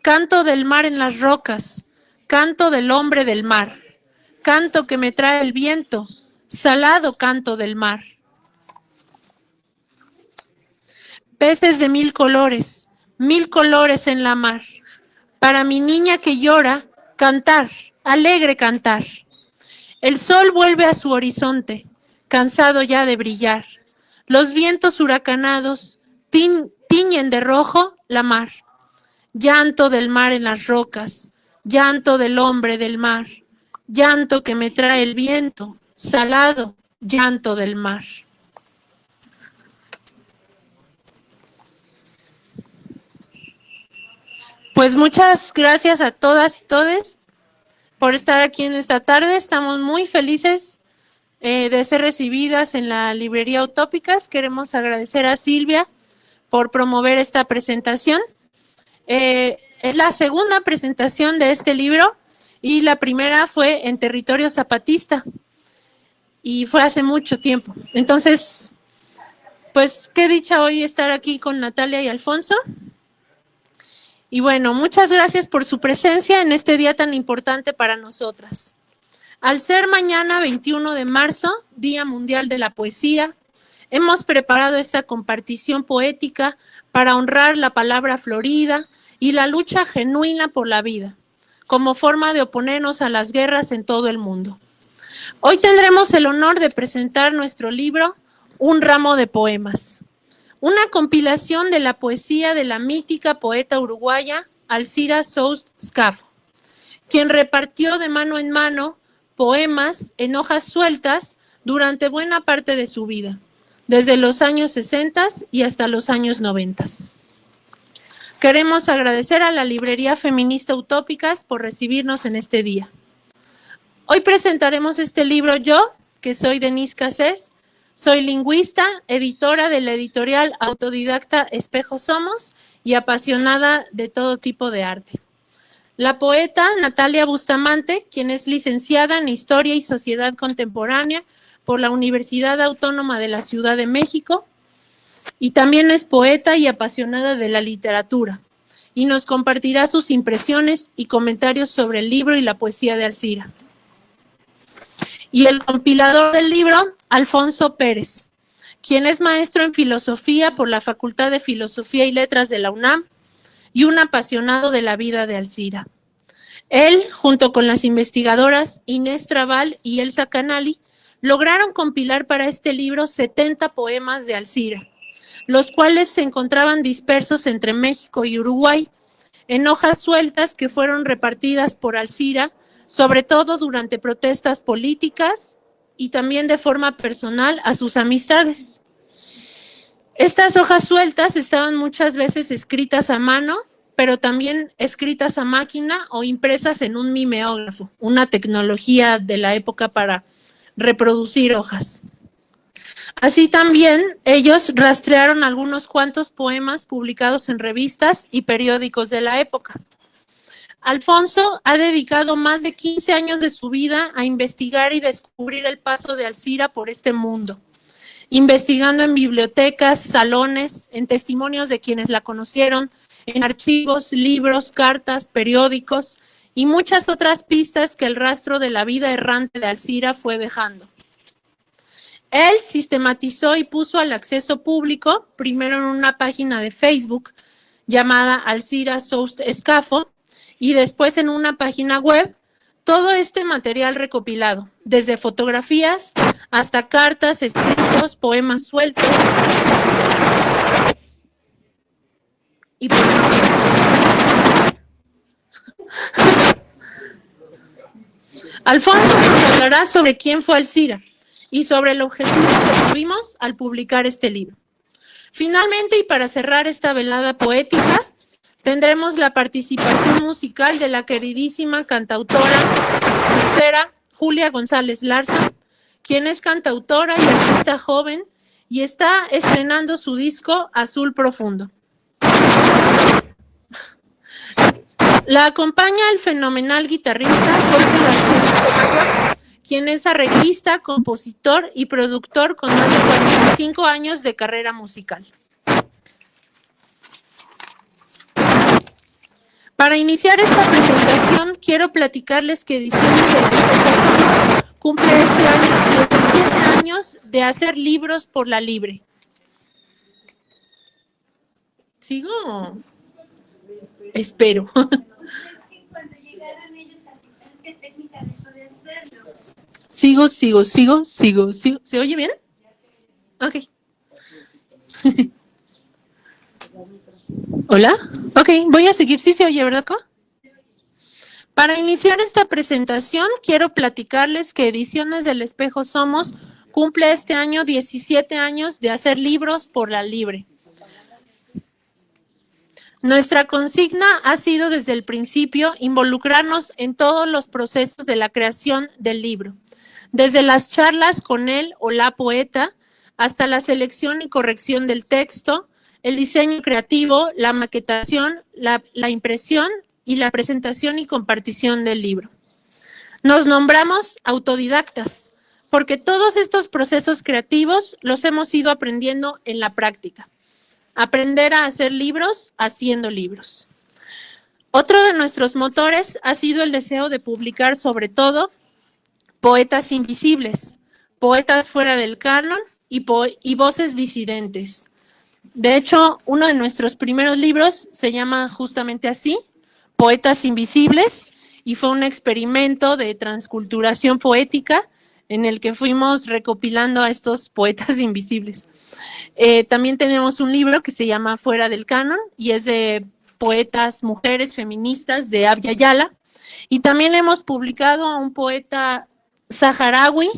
canto del mar en las rocas, canto del hombre del mar, canto que me trae el viento, salado canto del mar. Peces de 1000 colores en la mar. Para mi niña que llora, cantar, alegre cantar. El sol vuelve a su horizonte, cansado ya de brillar. Los vientos huracanados tiñen de rojo la mar. Llanto del mar en las rocas, llanto del hombre del mar, llanto que me trae el viento, salado llanto del mar. Pues muchas gracias a todas y todes por estar aquí en esta tarde. Estamos muy felices de ser recibidas en la librería Utópicas. Queremos agradecer a Silvia por promover esta presentación. Es la segunda presentación de este libro y la primera fue en territorio zapatista y fue hace mucho tiempo. Entonces, pues qué dicha hoy estar aquí con Natalia y Alfonso. Y bueno, muchas gracias por su presencia en este día tan importante para nosotras. Al ser mañana 21 de marzo, Día Mundial de la Poesía, hemos preparado esta compartición poética para honrar la palabra florida y la lucha genuina por la vida, como forma de oponernos a las guerras en todo el mundo. Hoy tendremos el honor de presentar nuestro libro, Un ramo de poemas, una compilación de la poesía de la mítica poeta uruguaya Alcira Soust Scafo, quien repartió de mano en mano poemas en hojas sueltas durante buena parte de su vida, desde los años 60 y hasta los años 90. Queremos agradecer a la Librería Feminista Utópicas por recibirnos en este día. Hoy presentaremos este libro yo, que soy Denise Cassés. Soy lingüista, editora de la editorial autodidacta Espejo Somos y apasionada de todo tipo de arte. La poeta Natalia Bustamante, quien es licenciada en Historia y Sociedad Contemporánea por la Universidad Autónoma de la Ciudad de México, y también es poeta y apasionada de la literatura, y nos compartirá sus impresiones y comentarios sobre el libro y la poesía de Alcira. Y el compilador del libro, Alfonso Pérez, quien es maestro en filosofía por la Facultad de Filosofía y Letras de la UNAM y un apasionado de la vida de Alcira. Él, junto con las investigadoras Inés Trabal y Elsa Canali, lograron compilar para este libro 70 poemas de Alcira, los cuales se encontraban dispersos entre México y Uruguay, en hojas sueltas que fueron repartidas por Alcira, sobre todo durante protestas políticas y también de forma personal a sus amistades. Estas hojas sueltas estaban muchas veces escritas a mano, pero también escritas a máquina o impresas en un mimeógrafo, una tecnología de la época para reproducir hojas. Así también ellos rastrearon algunos cuantos poemas publicados en revistas y periódicos de la época. Alfonso ha dedicado más de 15 años de su vida a investigar y descubrir el paso de Alcira por este mundo, investigando en bibliotecas, salones, en testimonios de quienes la conocieron, en archivos, libros, cartas, periódicos y muchas otras pistas que el rastro de la vida errante de Alcira fue dejando. Él sistematizó y puso al acceso público, primero en una página de Facebook llamada Alcira Soust Scafo, y después en una página web, todo este material recopilado, desde fotografías hasta cartas, escritos, poemas sueltos. Y Alfonso nos hablará sobre quién fue Alcira y sobre el objetivo que tuvimos al publicar este libro. Finalmente, y para cerrar esta velada poética, tendremos la participación musical de la queridísima cantautora crucera Julia González Larsson, quien es cantautora y artista joven y está estrenando su disco Azul Profundo. La acompaña el fenomenal guitarrista Jorge García, quien es arreglista, compositor y productor con más de 45 años de carrera musical. Para iniciar esta presentación, quiero platicarles que Ediciones del Espejo cumple este año 17 años de hacer libros por la libre. ¿Sigo? Espero. Sigo. ¿Se oye bien? Ok. ¿Hola? Ok, voy a seguir. Sí se oye, ¿verdad, Co? Para iniciar esta presentación, quiero platicarles que Ediciones del Espejo Somos cumple este año 17 años de hacer libros por la libre. Nuestra consigna ha sido desde el principio involucrarnos en todos los procesos de la creación del libro, desde las charlas con él o la poeta, hasta la selección y corrección del texto, el diseño creativo, la maquetación, la impresión y la presentación y compartición del libro. Nos nombramos autodidactas, porque todos estos procesos creativos los hemos ido aprendiendo en la práctica. Aprender a hacer libros haciendo libros. Otro de nuestros motores ha sido el deseo de publicar sobre todo poetas invisibles, poetas fuera del canon y voces disidentes. De hecho, uno de nuestros primeros libros se llama justamente así, Poetas Invisibles, y fue un experimento de transculturación poética en el que fuimos recopilando a estos poetas invisibles. También tenemos un libro que se llama Fuera del Canon y es de poetas mujeres feministas de Abya Yala. Y también hemos publicado a un poeta saharaui,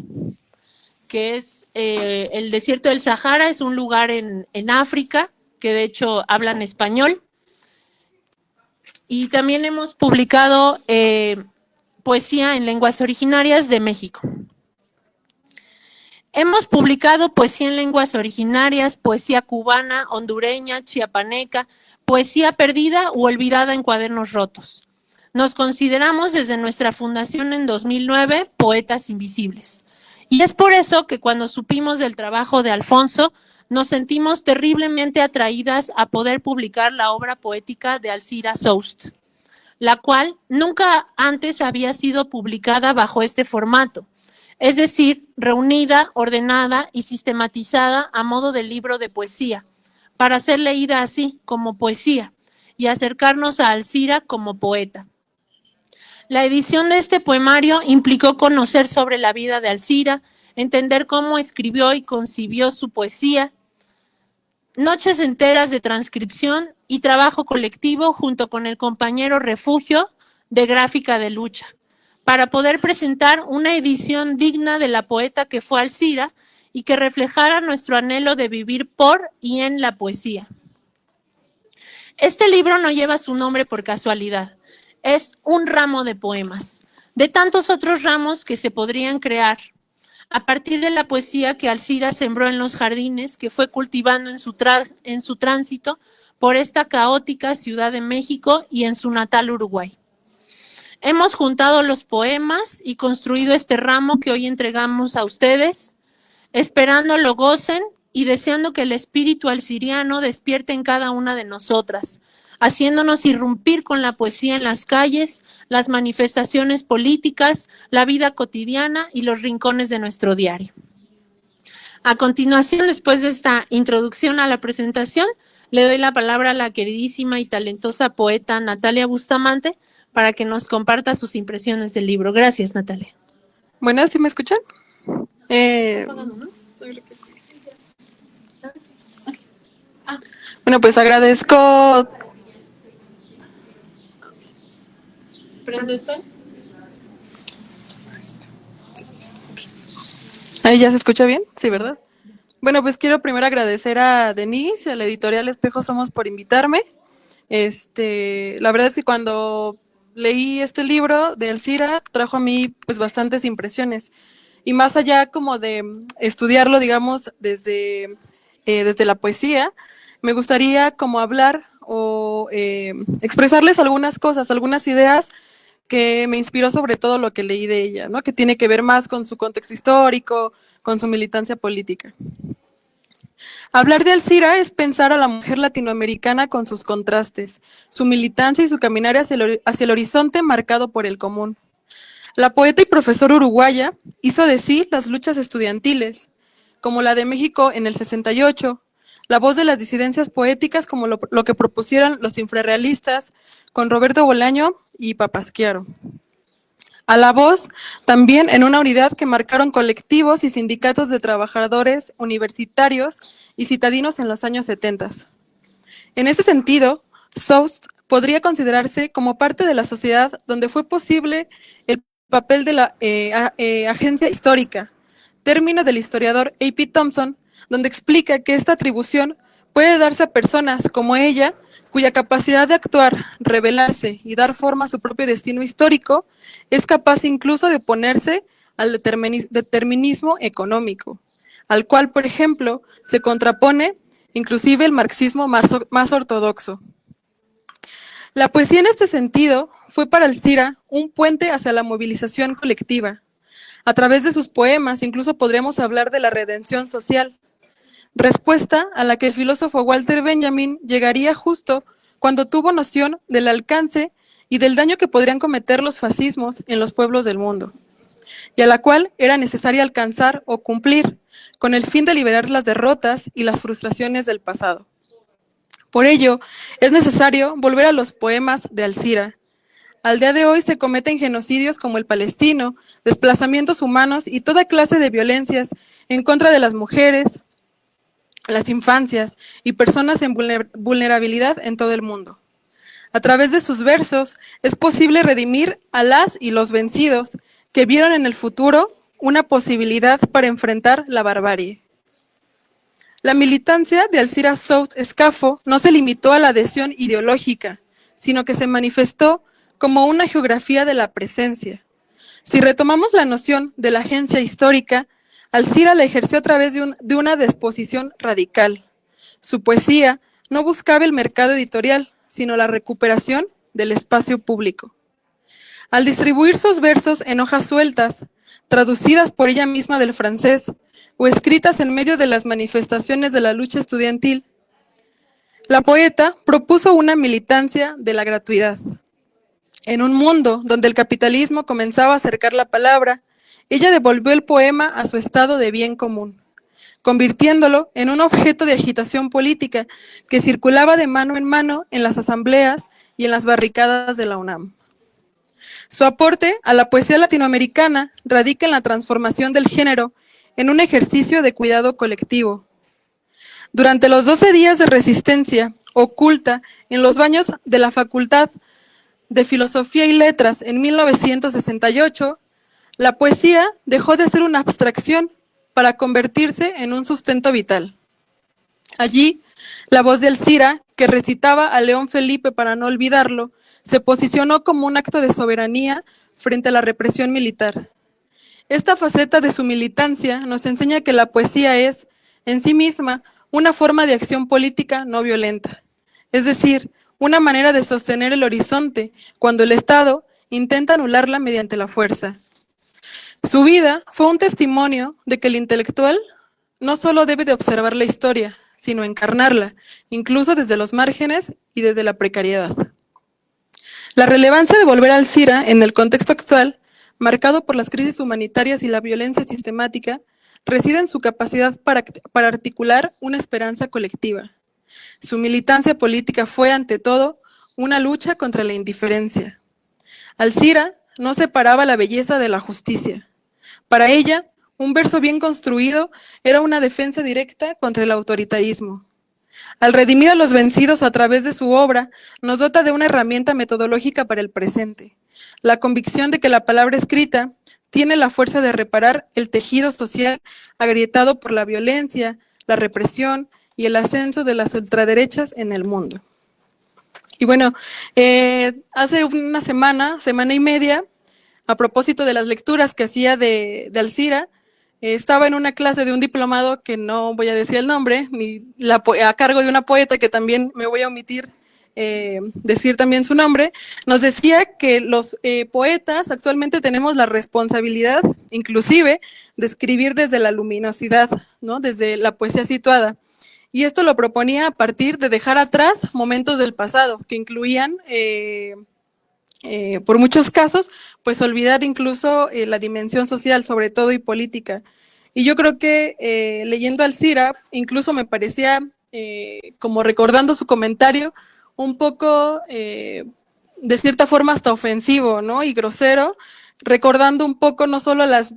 que es el desierto del Sahara, es un lugar en África, que de hecho hablan español. Y también hemos publicado poesía en lenguas originarias de México. Hemos publicado poesía en lenguas originarias, poesía cubana, hondureña, chiapaneca, poesía perdida o olvidada en cuadernos rotos. Nos consideramos desde nuestra fundación en 2009 poetas invisibles. Y es por eso que cuando supimos del trabajo de Alfonso, nos sentimos terriblemente atraídas a poder publicar la obra poética de Alcira Soust, la cual nunca antes había sido publicada bajo este formato. Es decir, reunida, ordenada y sistematizada a modo de libro de poesía, para ser leída así, como poesía, y acercarnos a Alcira como poeta. La edición de este poemario implicó conocer sobre la vida de Alcira, entender cómo escribió y concibió su poesía, noches enteras de transcripción y trabajo colectivo junto con el compañero Refugio de Gráfica de Lucha, para poder presentar una edición digna de la poeta que fue Alcira y que reflejara nuestro anhelo de vivir por y en la poesía. Este libro no lleva su nombre por casualidad, es un ramo de poemas, de tantos otros ramos que se podrían crear a partir de la poesía que Alcira sembró en los jardines que fue cultivando en su tránsito por esta caótica Ciudad de México y en su natal Uruguay. Hemos juntado los poemas y construido este ramo que hoy entregamos a ustedes, esperando lo gocen y deseando que el espíritu alciriano despierte en cada una de nosotras, haciéndonos irrumpir con la poesía en las calles, las manifestaciones políticas, la vida cotidiana y los rincones de nuestro diario. A continuación, después de esta introducción a la presentación, le doy la palabra a la queridísima y talentosa poeta Natalia Bustamante para que nos comparta sus impresiones del libro. Gracias, Natalia. Bueno, ¿sí me escuchan? Bueno, pues agradezco. ¿Prendo esto? ¿Ahí ya se escucha bien? Sí, ¿verdad? Bueno, pues quiero primero agradecer a Denise y a la editorial Espejo Somos por invitarme. La verdad es que cuando leí este libro de Alcira, trajo a mí pues bastantes impresiones. Y más allá como de estudiarlo, digamos, desde la poesía, me gustaría como hablar o expresarles algunas cosas, algunas ideas que me inspiró sobre todo lo que leí de ella, ¿no? Que tiene que ver más con su contexto histórico, con su militancia política. Hablar de Alcira es pensar a la mujer latinoamericana con sus contrastes, su militancia y su caminar hacia el horizonte marcado por el común. La poeta y profesora uruguaya hizo de sí las luchas estudiantiles, como la de México en el 68, la voz de las disidencias poéticas como lo que propusieron los infrarrealistas con Roberto Bolaño y Papasquiaro. A la voz, también en una unidad que marcaron colectivos y sindicatos de trabajadores universitarios y citadinos en los años 70. En ese sentido, Soust podría considerarse como parte de la sociedad donde fue posible el papel de la agencia histórica, término del historiador A.P. Thompson, donde explica que esta atribución puede darse a personas como ella, cuya capacidad de actuar, revelarse y dar forma a su propio destino histórico es capaz incluso de oponerse al determinismo económico, al cual, por ejemplo, se contrapone inclusive el marxismo más ortodoxo. La poesía en este sentido fue para Alcira un puente hacia la movilización colectiva. A través de sus poemas incluso podríamos hablar de la redención social, respuesta a la que el filósofo Walter Benjamin llegaría justo cuando tuvo noción del alcance y del daño que podrían cometer los fascismos en los pueblos del mundo, y a la cual era necesario alcanzar o cumplir con el fin de liberar las derrotas y las frustraciones del pasado. Por ello, es necesario volver a los poemas de Alcira. Al día de hoy se cometen genocidios como el palestino, desplazamientos humanos y toda clase de violencias en contra de las mujeres, las infancias y personas en vulnerabilidad en todo el mundo. A través de sus versos es posible redimir a las y los vencidos que vieron en el futuro una posibilidad para enfrentar la barbarie. La militancia de Alcira Soust Escafo no se limitó a la adhesión ideológica, sino que se manifestó como una geografía de la presencia. Si retomamos la noción de la agencia histórica, Alcira la ejerció a través de una disposición radical. Su poesía no buscaba el mercado editorial, sino la recuperación del espacio público. Al distribuir sus versos en hojas sueltas, traducidas por ella misma del francés, o escritas en medio de las manifestaciones de la lucha estudiantil, la poeta propuso una militancia de la gratuidad. En un mundo donde el capitalismo comenzaba a acercar la palabra, ella devolvió el poema a su estado de bien común, convirtiéndolo en un objeto de agitación política que circulaba de mano en las asambleas y en las barricadas de la UNAM. Su aporte a la poesía latinoamericana radica en la transformación del género en un ejercicio de cuidado colectivo. Durante los 12 días de resistencia oculta en los baños de la Facultad de Filosofía y Letras en 1968, la poesía dejó de ser una abstracción para convertirse en un sustento vital. Allí, la voz de Alcira, que recitaba a León Felipe para no olvidarlo, se posicionó como un acto de soberanía frente a la represión militar. Esta faceta de su militancia nos enseña que la poesía es, en sí misma, una forma de acción política no violenta, es decir, una manera de sostener el horizonte cuando el Estado intenta anularla mediante la fuerza. Su vida fue un testimonio de que el intelectual no solo debe de observar la historia, sino encarnarla, incluso desde los márgenes y desde la precariedad. La relevancia de volver a Alcira en el contexto actual, marcado por las crisis humanitarias y la violencia sistemática, reside en su capacidad para articular una esperanza colectiva. Su militancia política fue, ante todo, una lucha contra la indiferencia. Alcira no separaba la belleza de la justicia. Para ella, un verso bien construido era una defensa directa contra el autoritarismo. Al redimir a los vencidos a través de su obra, nos dota de una herramienta metodológica para el presente, la convicción de que la palabra escrita tiene la fuerza de reparar el tejido social agrietado por la violencia, la represión y el ascenso de las ultraderechas en el mundo. Y bueno, hace una semana y media, a propósito de las lecturas que hacía de Alcira, estaba en una clase de un diplomado que no voy a decir el nombre, a cargo de una poeta que también me voy a omitir decir también su nombre. Nos decía que los poetas actualmente tenemos la responsabilidad, inclusive, de escribir desde la luminosidad, ¿no? Desde la poesía situada. Y esto lo proponía a partir de dejar atrás momentos del pasado, que incluían, por muchos casos, pues olvidar incluso la dimensión social, sobre todo, y política. Y yo creo que leyendo Alzira, incluso me parecía, como recordando su comentario, un poco, de cierta forma, hasta ofensivo, ¿no? Y grosero, recordando un poco no solo las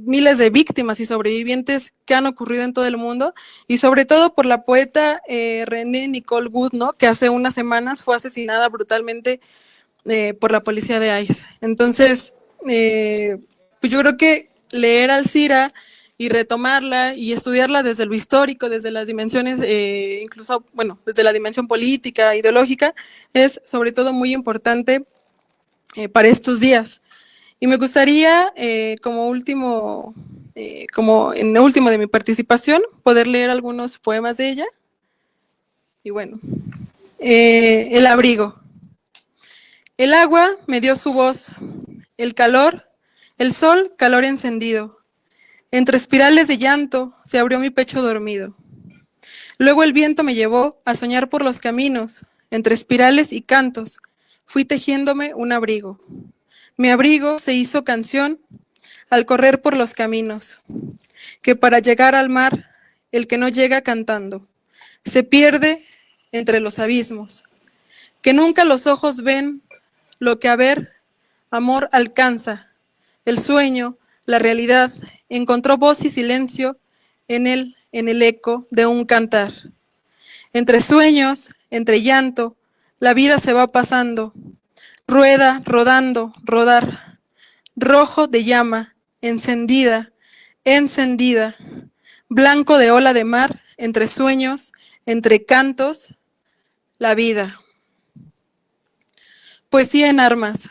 miles de víctimas y sobrevivientes que han ocurrido en todo el mundo, y sobre todo por la poeta René Nicole Wood, ¿no? Que hace unas semanas fue asesinada brutalmente por la policía de ICE. Entonces, pues yo creo que leer Alzira y retomarla y estudiarla desde lo histórico, desde las dimensiones, incluso, bueno, desde la dimensión política, ideológica, es sobre todo muy importante para estos días. Y me gustaría, como último, como en lo último de mi participación, poder leer algunos poemas de ella. Y bueno, El abrigo. El agua me dio su voz, el calor, el sol, calor encendido. Entre espirales de llanto se abrió mi pecho dormido. Luego el viento me llevó a soñar por los caminos, entre espirales y cantos, fui tejiéndome un abrigo. Mi abrigo se hizo canción al correr por los caminos, que para llegar al mar, el que no llega cantando, se pierde entre los abismos, que nunca los ojos ven lo que a ver, amor alcanza, el sueño, la realidad, encontró voz y silencio en el eco de un cantar. Entre sueños, entre llanto, la vida se va pasando, rueda, rodando, rodar, rojo de llama, encendida, encendida, blanco de ola de mar, entre sueños, entre cantos, la vida. Poesía en armas.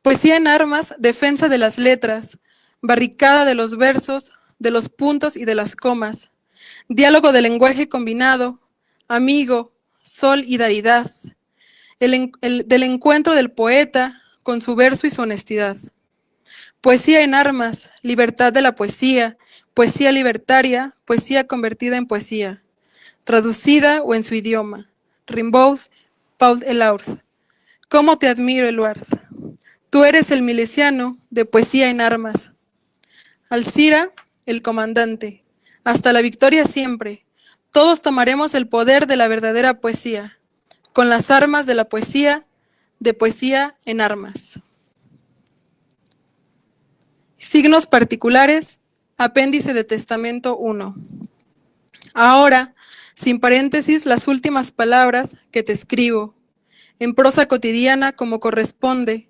Poesía en armas, defensa de las letras, barricada de los versos, de los puntos y de las comas, diálogo del lenguaje combinado, amigo, sol y deidad, del encuentro del poeta con su verso y su honestidad. Poesía en armas, libertad de la poesía, poesía libertaria, poesía convertida en poesía, traducida o en su idioma. Rimbaud, Paul Eluard. ¿Cómo te admiro, Eluard? Tú eres el miliciano de poesía en armas. Alzira, el comandante. Hasta la victoria siempre. Todos tomaremos el poder de la verdadera poesía, con las armas de la poesía, de poesía en armas. Signos particulares, apéndice de Testamento 1. Ahora, sin paréntesis, las últimas palabras que te escribo, en prosa cotidiana como corresponde,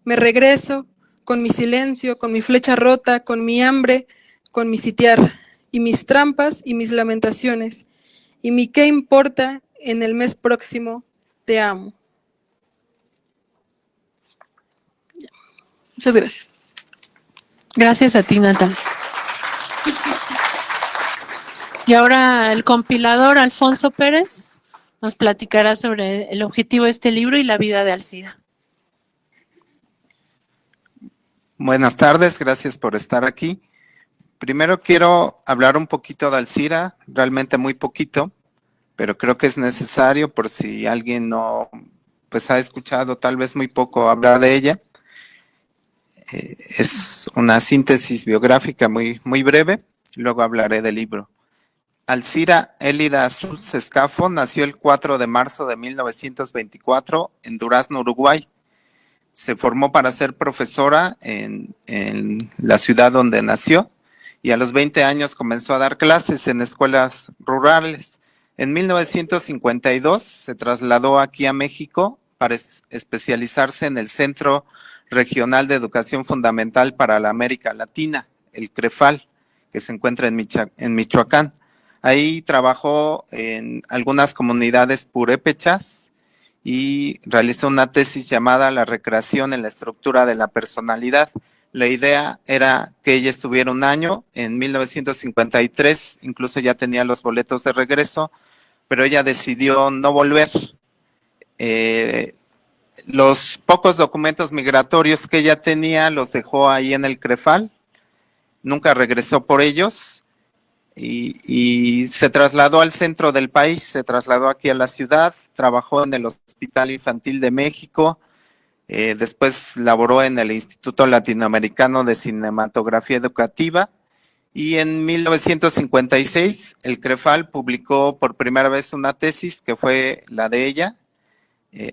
me regreso con mi silencio, con mi flecha rota, con mi hambre, con mi sitiar, y mis trampas y mis lamentaciones, y mi qué importa en el mes próximo, te amo. Muchas gracias. Gracias a ti, Natalia. Y ahora el compilador Alfonso Pérez nos platicará sobre el objetivo de este libro y la vida de Alzira. Buenas tardes, gracias por estar aquí. Primero quiero hablar un poquito de Alzira, realmente muy poquito, pero creo que es necesario por si alguien no pues ha escuchado tal vez muy poco hablar de ella. Es una síntesis biográfica muy breve, luego hablaré del libro. Alzira Elida Schultz Escafo nació el 4 de marzo de 1924 en Durazno, Uruguay. Se formó para ser profesora en la ciudad donde nació y a los 20 años comenzó a dar clases en escuelas rurales. En 1952 se trasladó aquí a México para especializarse en el Centro Regional de Educación Fundamental para la América Latina, el CREFAL, que se encuentra en Michoacán. Ahí trabajó en algunas comunidades purépechas y realizó una tesis llamada La recreación en la estructura de la personalidad. La idea era que ella estuviera un año, en 1953 incluso ya tenía los boletos de regreso, pero ella decidió no volver. Los pocos documentos migratorios que ella tenía los dejó ahí en el CREFAL, nunca regresó por ellos. y se trasladó al centro del país, se trasladó aquí a la ciudad, trabajó en el Hospital Infantil de México, después laboró en el Instituto Latinoamericano de Cinematografía Educativa y en 1956 el CREFAL publicó por primera vez una tesis que fue la de ella.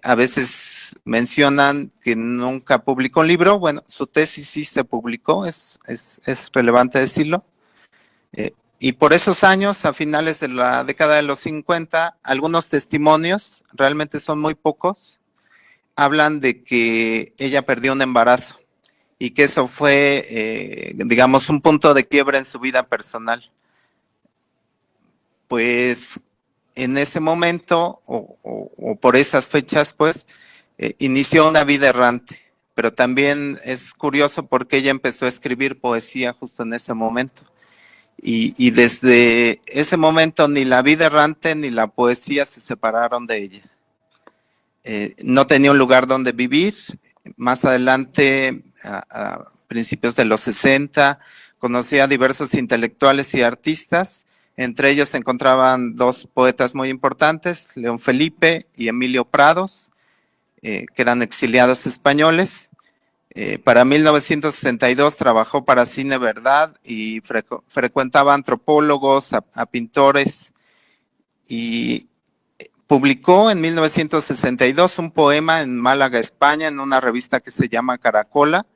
A veces mencionan que nunca publicó un libro. Bueno, su tesis sí se publicó, es relevante decirlo. Y por esos años, a finales de la década de los 50, algunos testimonios, realmente son muy pocos, hablan de que ella perdió un embarazo y que eso fue, digamos, un punto de quiebra en su vida personal. Pues en ese momento o por esas fechas, pues, inició una vida errante, pero también es curioso porque ella empezó a escribir poesía justo en ese momento. Y desde ese momento ni la vida errante ni la poesía se separaron de ella. No tenía un lugar donde vivir. Más adelante, a principios de los 60, conocía a diversos intelectuales y artistas. Entre ellos se encontraban dos poetas muy importantes, León Felipe y Emilio Prados, que eran exiliados españoles. Para 1962 trabajó para Cine Verdad y frecuentaba antropólogos, a pintores, y publicó en 1962 un poema en Málaga, España, en una revista que se llama Caracola,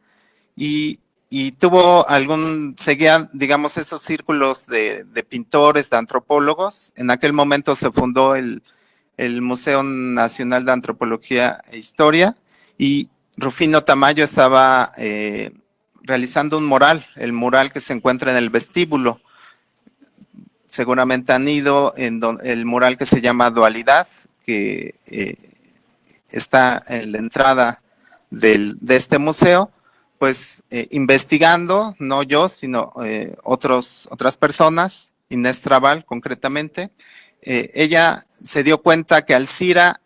y seguía, digamos, esos círculos de pintores, de antropólogos. En aquel momento se fundó el Museo Nacional de Antropología e Historia, y Rufino Tamayo estaba realizando un mural, el mural que se encuentra en el vestíbulo. Seguramente han ido en el mural que se llama Dualidad, que está en la entrada de este museo, pues investigando, no yo, sino otras personas, Inés Trabal concretamente. Ella se dio cuenta que Alcira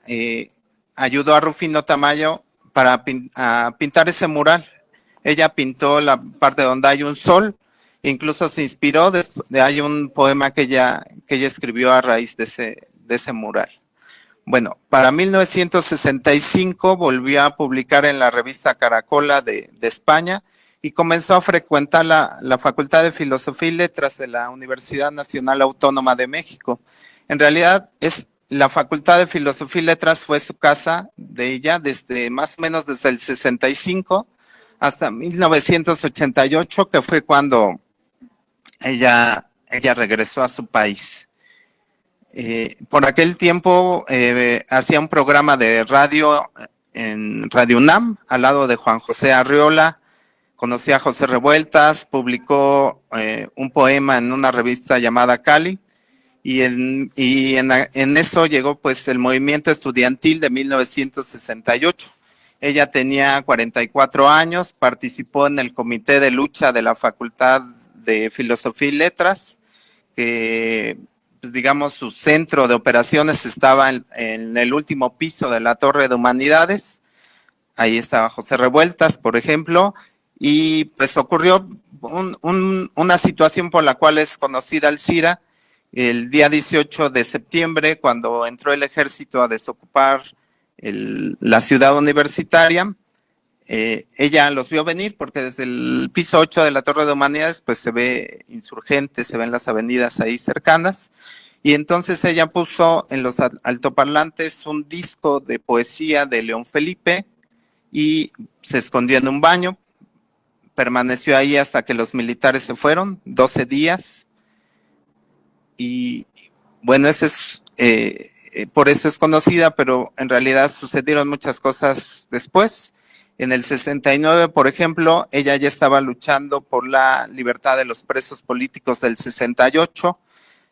ayudó a Rufino Tamayo para pintar ese mural. Ella pintó la parte donde hay un sol, incluso se inspiró, hay un poema que ella escribió a raíz de ese mural. Bueno, para 1965 volvió a publicar en la revista Caracola de España y comenzó a frecuentar la Facultad de Filosofía y Letras de la Universidad Nacional Autónoma de México. En realidad, la Facultad de Filosofía y Letras fue su casa de ella más o menos desde el 65 hasta 1988, que fue cuando ella regresó a su país. Por aquel tiempo hacía un programa de radio en Radio UNAM, al lado de Juan José Arriola. Conocí a José Revueltas, publicó un poema en una revista llamada Cali, y en eso llegó pues el movimiento estudiantil de 1968. Ella tenía 44 años, participó en el comité de lucha de la Facultad de Filosofía y Letras, que pues digamos su centro de operaciones estaba en el último piso de la Torre de Humanidades. Ahí estaba José Revueltas, por ejemplo, y pues ocurrió una situación por la cual es conocida Alcira. El día 18 de septiembre, cuando entró el ejército a desocupar la ciudad universitaria, ella los vio venir porque desde el piso 8 de la Torre de Humanidades pues se ve Insurgentes, se ven las avenidas ahí cercanas, y entonces ella puso en los altoparlantes un disco de poesía de León Felipe y se escondió en un baño, permaneció ahí hasta que los militares se fueron, 12 días, y bueno, por eso es conocida, pero en realidad sucedieron muchas cosas después. En el 69, por ejemplo, ella ya estaba luchando por la libertad de los presos políticos del 68,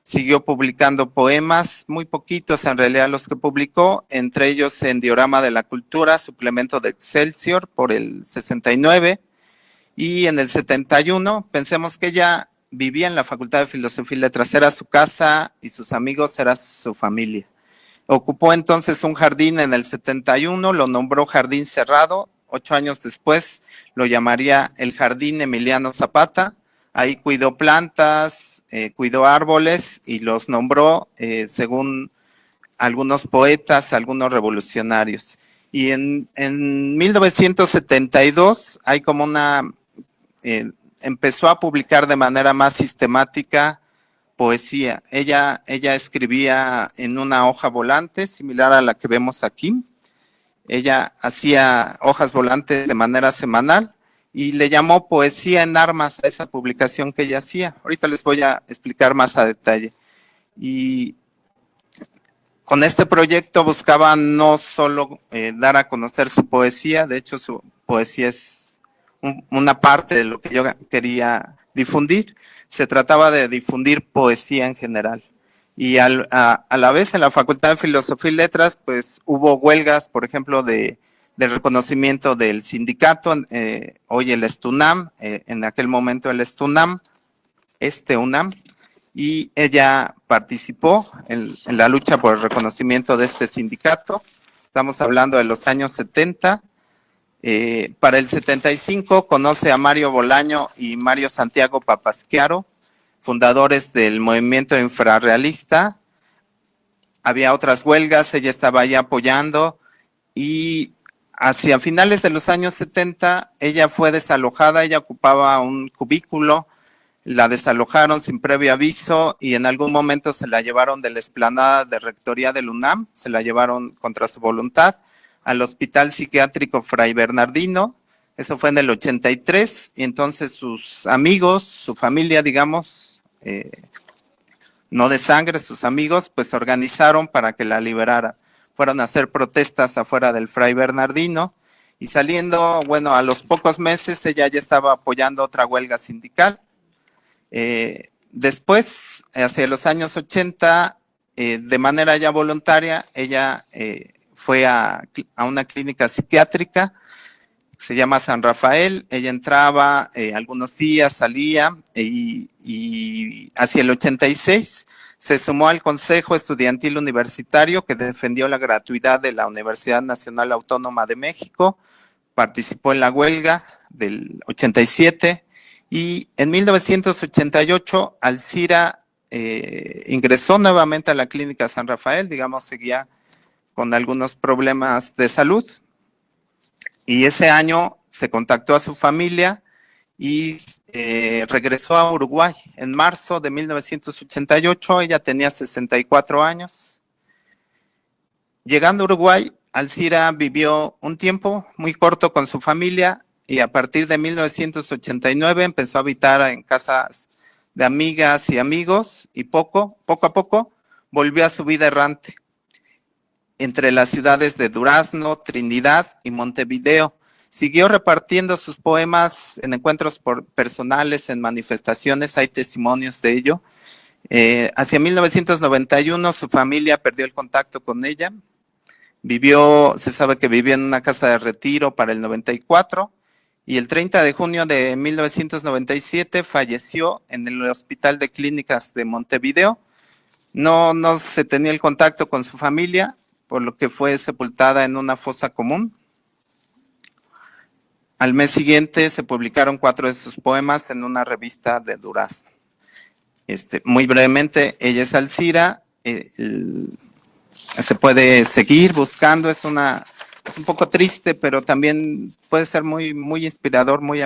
siguió publicando poemas, muy poquitos en realidad los que publicó, entre ellos en Diorama de la Cultura, suplemento de Excelsior por el 69, y en el 71, pensemos que ella vivía en la Facultad de Filosofía y Letras, era su casa y sus amigos, era su familia. Ocupó entonces un jardín en el 71, lo nombró Jardín Cerrado. 8 años después lo llamaría el Jardín Emiliano Zapata. Ahí cuidó plantas, cuidó árboles y los nombró según algunos poetas, algunos revolucionarios. Y en 1972 hay como empezó a publicar de manera más sistemática poesía. Ella escribía en una hoja volante similar a la que vemos aquí. Ella hacía hojas volantes de manera semanal y le llamó Poesía en Armas a esa publicación que ella hacía. Ahorita les voy a explicar más a detalle. Y con este proyecto buscaba no solo dar a conocer su poesía, de hecho su poesía es una parte de lo que yo quería difundir. Se trataba de difundir poesía en general. Y a la vez en la Facultad de Filosofía y Letras, pues hubo huelgas, por ejemplo, de reconocimiento del sindicato, hoy el ESTUNAM, en aquel momento el ESTUNAM, UNAM, y ella participó en la lucha por el reconocimiento de este sindicato. Estamos hablando de los años 70. Para el 75 conoce a Mario Bolaño y Mario Santiago Papasquiaro, fundadores del movimiento infrarrealista. Había otras huelgas, ella estaba ahí apoyando y hacia finales de los años 70 ella fue desalojada, ella ocupaba un cubículo, la desalojaron sin previo aviso y en algún momento se la llevaron de la explanada de rectoría del UNAM, se la llevaron contra su voluntad al Hospital Psiquiátrico Fray Bernardino. Eso fue en el 83 y entonces sus amigos, su familia, digamos, no de sangre, sus amigos, pues organizaron para que la liberaran. Fueron a hacer protestas afuera del Fray Bernardino y saliendo, bueno, a los pocos meses ella ya estaba apoyando otra huelga sindical. Después, hacia los años 80, de manera ya voluntaria, ella fue a una clínica psiquiátrica, se llama San Rafael. Ella entraba algunos días, salía y hacia el 86 se sumó al Consejo Estudiantil Universitario que defendió la gratuidad de la Universidad Nacional Autónoma de México, participó en la huelga del 87 y en 1988 Alcira ingresó nuevamente a la clínica San Rafael, digamos, seguía con algunos problemas de salud. Y ese año se contactó a su familia y regresó a Uruguay. En marzo de 1988, ella tenía 64 años. Llegando a Uruguay, Alcira vivió un tiempo muy corto con su familia y a partir de 1989 empezó a habitar en casas de amigas y amigos y poco a poco volvió a su vida errante entre las ciudades de Durazno, Trinidad y Montevideo. Siguió repartiendo sus poemas en encuentros personales, en manifestaciones, hay testimonios de ello. Hacia 1991 su familia perdió el contacto con ella. Se sabe que vivió en una casa de retiro para el 94 y el 30 de junio de 1997 falleció en el Hospital de Clínicas de Montevideo. No se tenía el contacto con su familia, por lo que fue sepultada en una fosa común. Al mes siguiente se publicaron 4 de sus poemas en una revista de Durazno. Muy brevemente, ella es Alcira, se puede seguir buscando, es un poco triste, pero también puede ser muy, muy inspirador, muy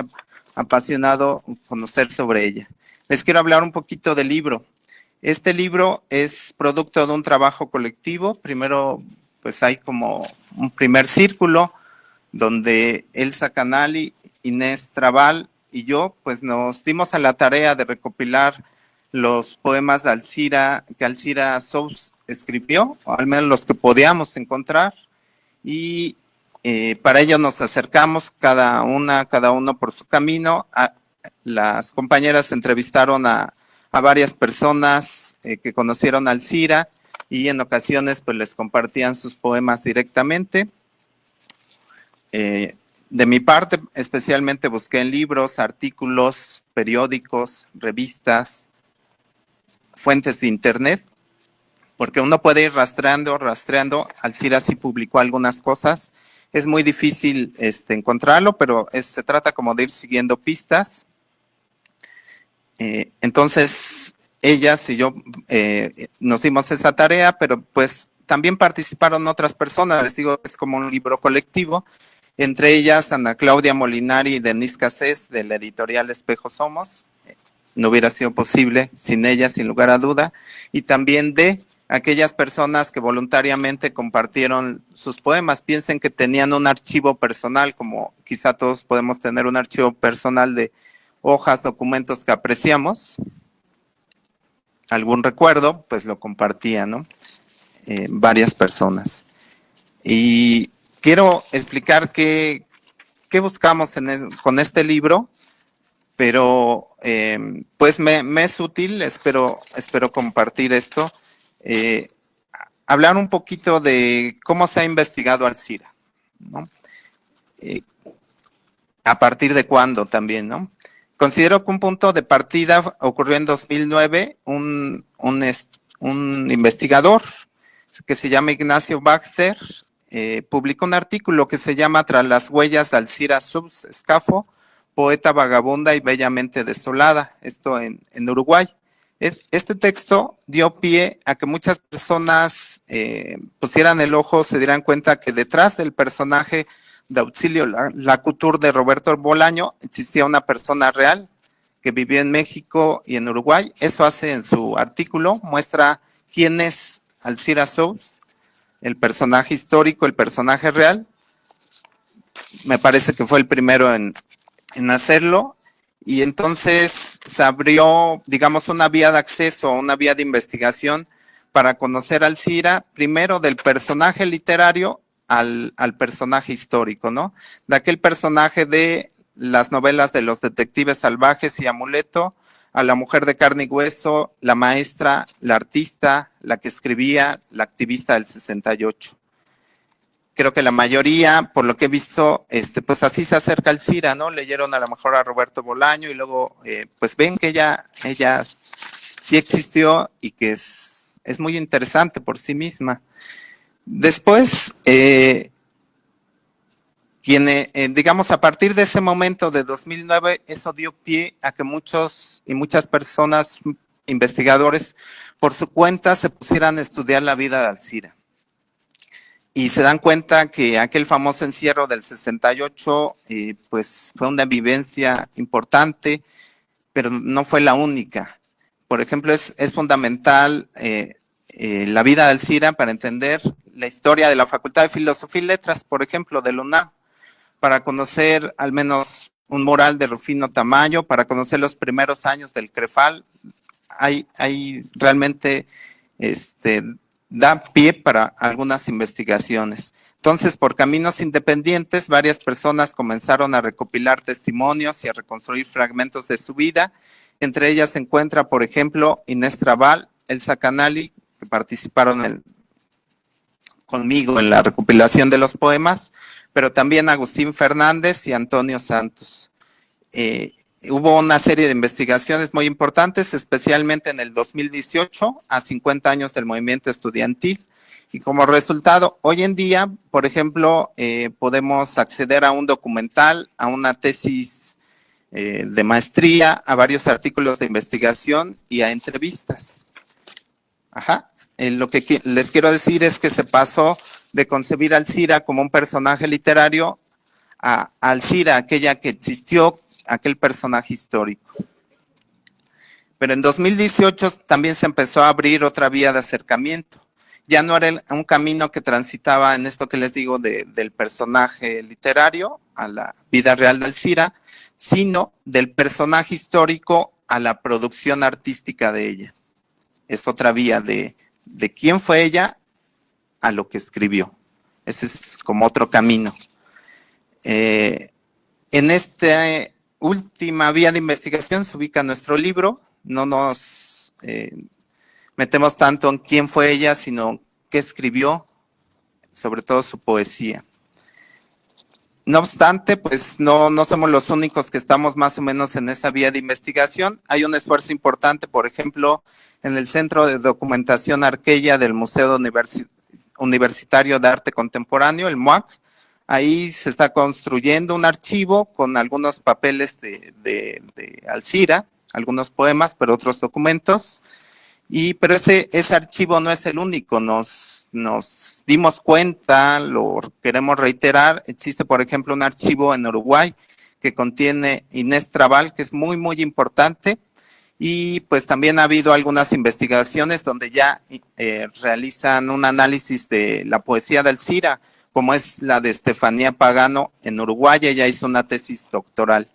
apasionado conocer sobre ella. Les quiero hablar un poquito del libro. Este libro es producto de un trabajo colectivo. Primero, pues hay como un primer círculo donde Elsa Canali, Inés Trabal y yo, pues nos dimos a la tarea de recopilar los poemas de Alcira, que Alcira Sous escribió, o al menos los que podíamos encontrar, y para ello nos acercamos cada uno por su camino. Las compañeras entrevistaron a varias personas que conocieron a Alcira y en ocasiones pues les compartían sus poemas directamente. De mi parte, especialmente busqué en libros, artículos, periódicos, revistas, fuentes de internet, porque uno puede ir rastreando. Alcira sí publicó algunas cosas. Es muy difícil encontrarlo, pero se trata como de ir siguiendo pistas. Entonces, ellas y yo nos dimos esa tarea, pero pues también participaron otras personas, les digo, es como un libro colectivo, entre ellas Ana Claudia Molinari y Denise Cassés de la editorial Espejo Somos. No hubiera sido posible sin ellas, sin lugar a duda, y también de aquellas personas que voluntariamente compartieron sus poemas. Piensen que tenían un archivo personal, como quizá todos podemos tener un archivo personal de hojas, documentos que apreciamos, algún recuerdo, pues lo compartían, ¿no? Varias personas. Y quiero explicar qué buscamos con este libro, pero pues me es útil, espero compartir esto, hablar un poquito de cómo se ha investigado Alzira, ¿no? A partir de cuándo también, ¿no? Considero que un punto de partida ocurrió en 2009, un investigador que se llama Ignacio Baxter, publicó un artículo que se llama Tras las huellas de Alzira Subs Escafo, poeta vagabunda y bellamente desolada, esto en Uruguay. Este texto dio pie a que muchas personas pusieran el ojo, se dieran cuenta que detrás del personaje de Auxilio Lacutur de Roberto Bolaño existía una persona real que vivió en México y en Uruguay. Eso hace en su artículo, muestra quién es Alzira Subs, el personaje histórico, el personaje real. Me parece que fue el primero en hacerlo, y entonces se abrió, digamos, una vía de acceso, una vía de investigación para conocer a Alzira, primero del personaje literario al personaje histórico, ¿no? De aquel personaje de las novelas de los detectives salvajes y Amuleto, a la mujer de carne y hueso, la maestra, la artista, la que escribía, la activista del 68. Creo que la mayoría, por lo que he visto, pues así se acerca Alzira, ¿no? Leyeron a lo mejor a Roberto Bolaño y luego pues ven que ella sí existió y que es muy interesante por sí misma. Después, digamos, a partir de ese momento de 2009, eso dio pie a que muchos y muchas personas, investigadores, por su cuenta se pusieran a estudiar la vida de Alzira. Y se dan cuenta que aquel famoso encierro del 68, pues fue una vivencia importante, pero no fue la única. Por ejemplo, es fundamental la vida de Alzira para entender la historia de la Facultad de Filosofía y Letras, por ejemplo, de la UNAM, para conocer al menos un mural de Rufino Tamayo, para conocer los primeros años del CREFAL. Hay realmente da pie para algunas investigaciones. Entonces, por caminos independientes, varias personas comenzaron a recopilar testimonios y a reconstruir fragmentos de su vida. Entre ellas se encuentra, por ejemplo, Inés Trabal, Elsa Canali, que participaron conmigo en la recopilación de los poemas, pero también Agustín Fernández y Antonio Santos. Hubo una serie de investigaciones muy importantes, especialmente en el 2018, a 50 años del movimiento estudiantil. Y como resultado, hoy en día, por ejemplo, podemos acceder a un documental, a una tesis de maestría, a varios artículos de investigación y a entrevistas. Lo que les quiero decir es que se pasó de concebir a Alzira como un personaje literario a Alzira, aquella que existió, aquel personaje histórico. Pero en 2018 también se empezó a abrir otra vía de acercamiento. Ya no era un camino que transitaba en esto que les digo del personaje literario a la vida real de Alzira, sino del personaje histórico a la producción artística de ella. Es otra vía de quién fue ella a lo que escribió. Ese es como otro camino. En esta última vía de investigación se ubica nuestro libro. No nos metemos tanto en quién fue ella, sino qué escribió, sobre todo su poesía. No obstante, pues no somos los únicos que estamos más o menos en esa vía de investigación. Hay un esfuerzo importante, por ejemplo, en el Centro de Documentación Arqueya del Museo Universitario de Arte Contemporáneo, el MUAC. Ahí se está construyendo un archivo con algunos papeles de Alzira, algunos poemas, pero otros documentos. Pero ese archivo no es el único, nos dimos cuenta, lo queremos reiterar, existe por ejemplo un archivo en Uruguay que contiene Inés Trabal, que es muy, muy importante, y pues también ha habido algunas investigaciones donde ya realizan un análisis de la poesía de Alcira, como es la de Estefanía Pagano en Uruguay. Ella hizo una tesis doctoral.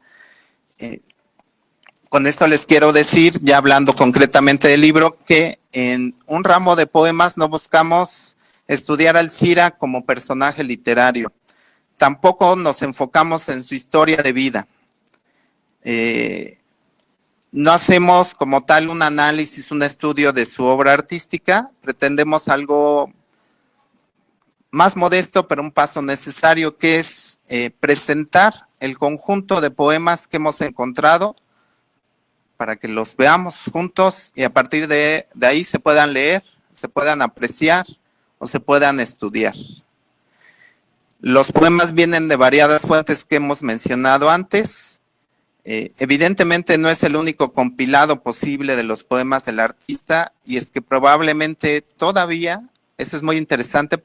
Con esto les quiero decir, ya hablando concretamente del libro, que en un ramo de poemas no buscamos estudiar a Alcira como personaje literario. Tampoco nos enfocamos en su historia de vida. No hacemos como tal un análisis, un estudio de su obra artística. Pretendemos algo más modesto, pero un paso necesario, que es presentar el conjunto de poemas que hemos encontrado para que los veamos juntos y a partir de ahí se puedan leer, se puedan apreciar o se puedan estudiar. Los poemas vienen de variadas fuentes que hemos mencionado antes. Evidentemente no es el único compilado posible de los poemas del artista, y es que probablemente todavía, eso es muy interesante,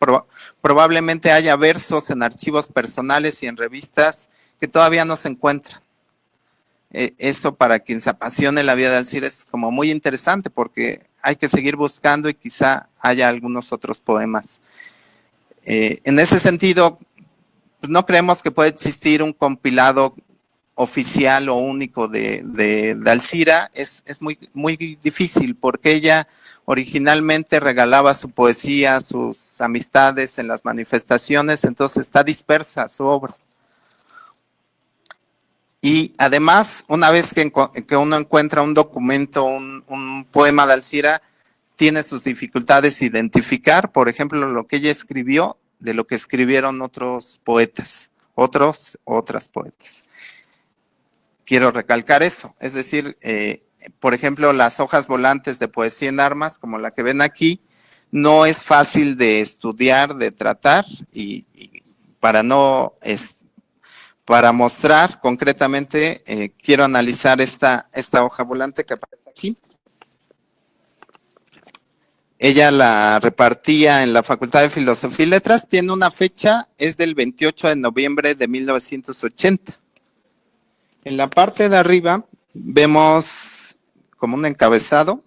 probablemente haya versos en archivos personales y en revistas que todavía no se encuentran. Eso para quien se apasione la vida de Alcira es como muy interesante, porque hay que seguir buscando y quizá haya algunos otros poemas. En ese sentido, pues no creemos que pueda existir un compilado oficial o único de Alcira. Es muy, muy difícil, porque ella originalmente regalaba su poesía a sus amistades en las manifestaciones, entonces está dispersa su obra. Y además, una vez que uno encuentra un documento, un poema de Alcira, tiene sus dificultades identificar, por ejemplo, lo que ella escribió de lo que escribieron otros poetas, otras poetas. Quiero recalcar eso, es decir, por ejemplo, las hojas volantes de Poesía en Armas, como la que ven aquí, no es fácil de estudiar, de tratar, y para mostrar concretamente, quiero analizar esta hoja volante que aparece aquí. Ella la repartía en la Facultad de Filosofía y Letras, tiene una fecha, es del 28 de noviembre de 1980. En la parte de arriba vemos como un encabezado.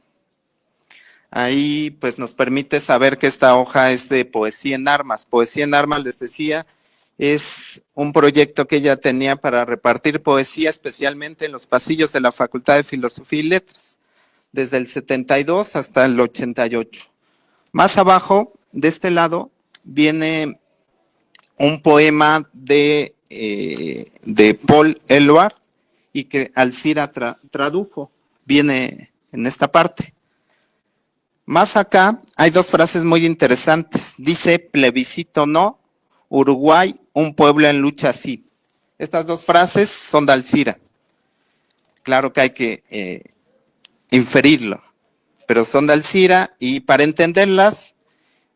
Ahí pues nos permite saber que esta hoja es de Poesía en Armas. Poesía en Armas, les decía, es un proyecto que ella tenía para repartir poesía, especialmente en los pasillos de la Facultad de Filosofía y Letras, desde el 72 hasta el 88. Más abajo, de este lado, viene un poema de Paul Eluard y que Alcira tradujo, viene en esta parte. Más acá hay dos frases muy interesantes. Dice: plebiscito no, Uruguay, un pueblo en lucha sí. Estas dos frases son de Alcira. Claro que hay que inferirlo, pero son de Alcira, y para entenderlas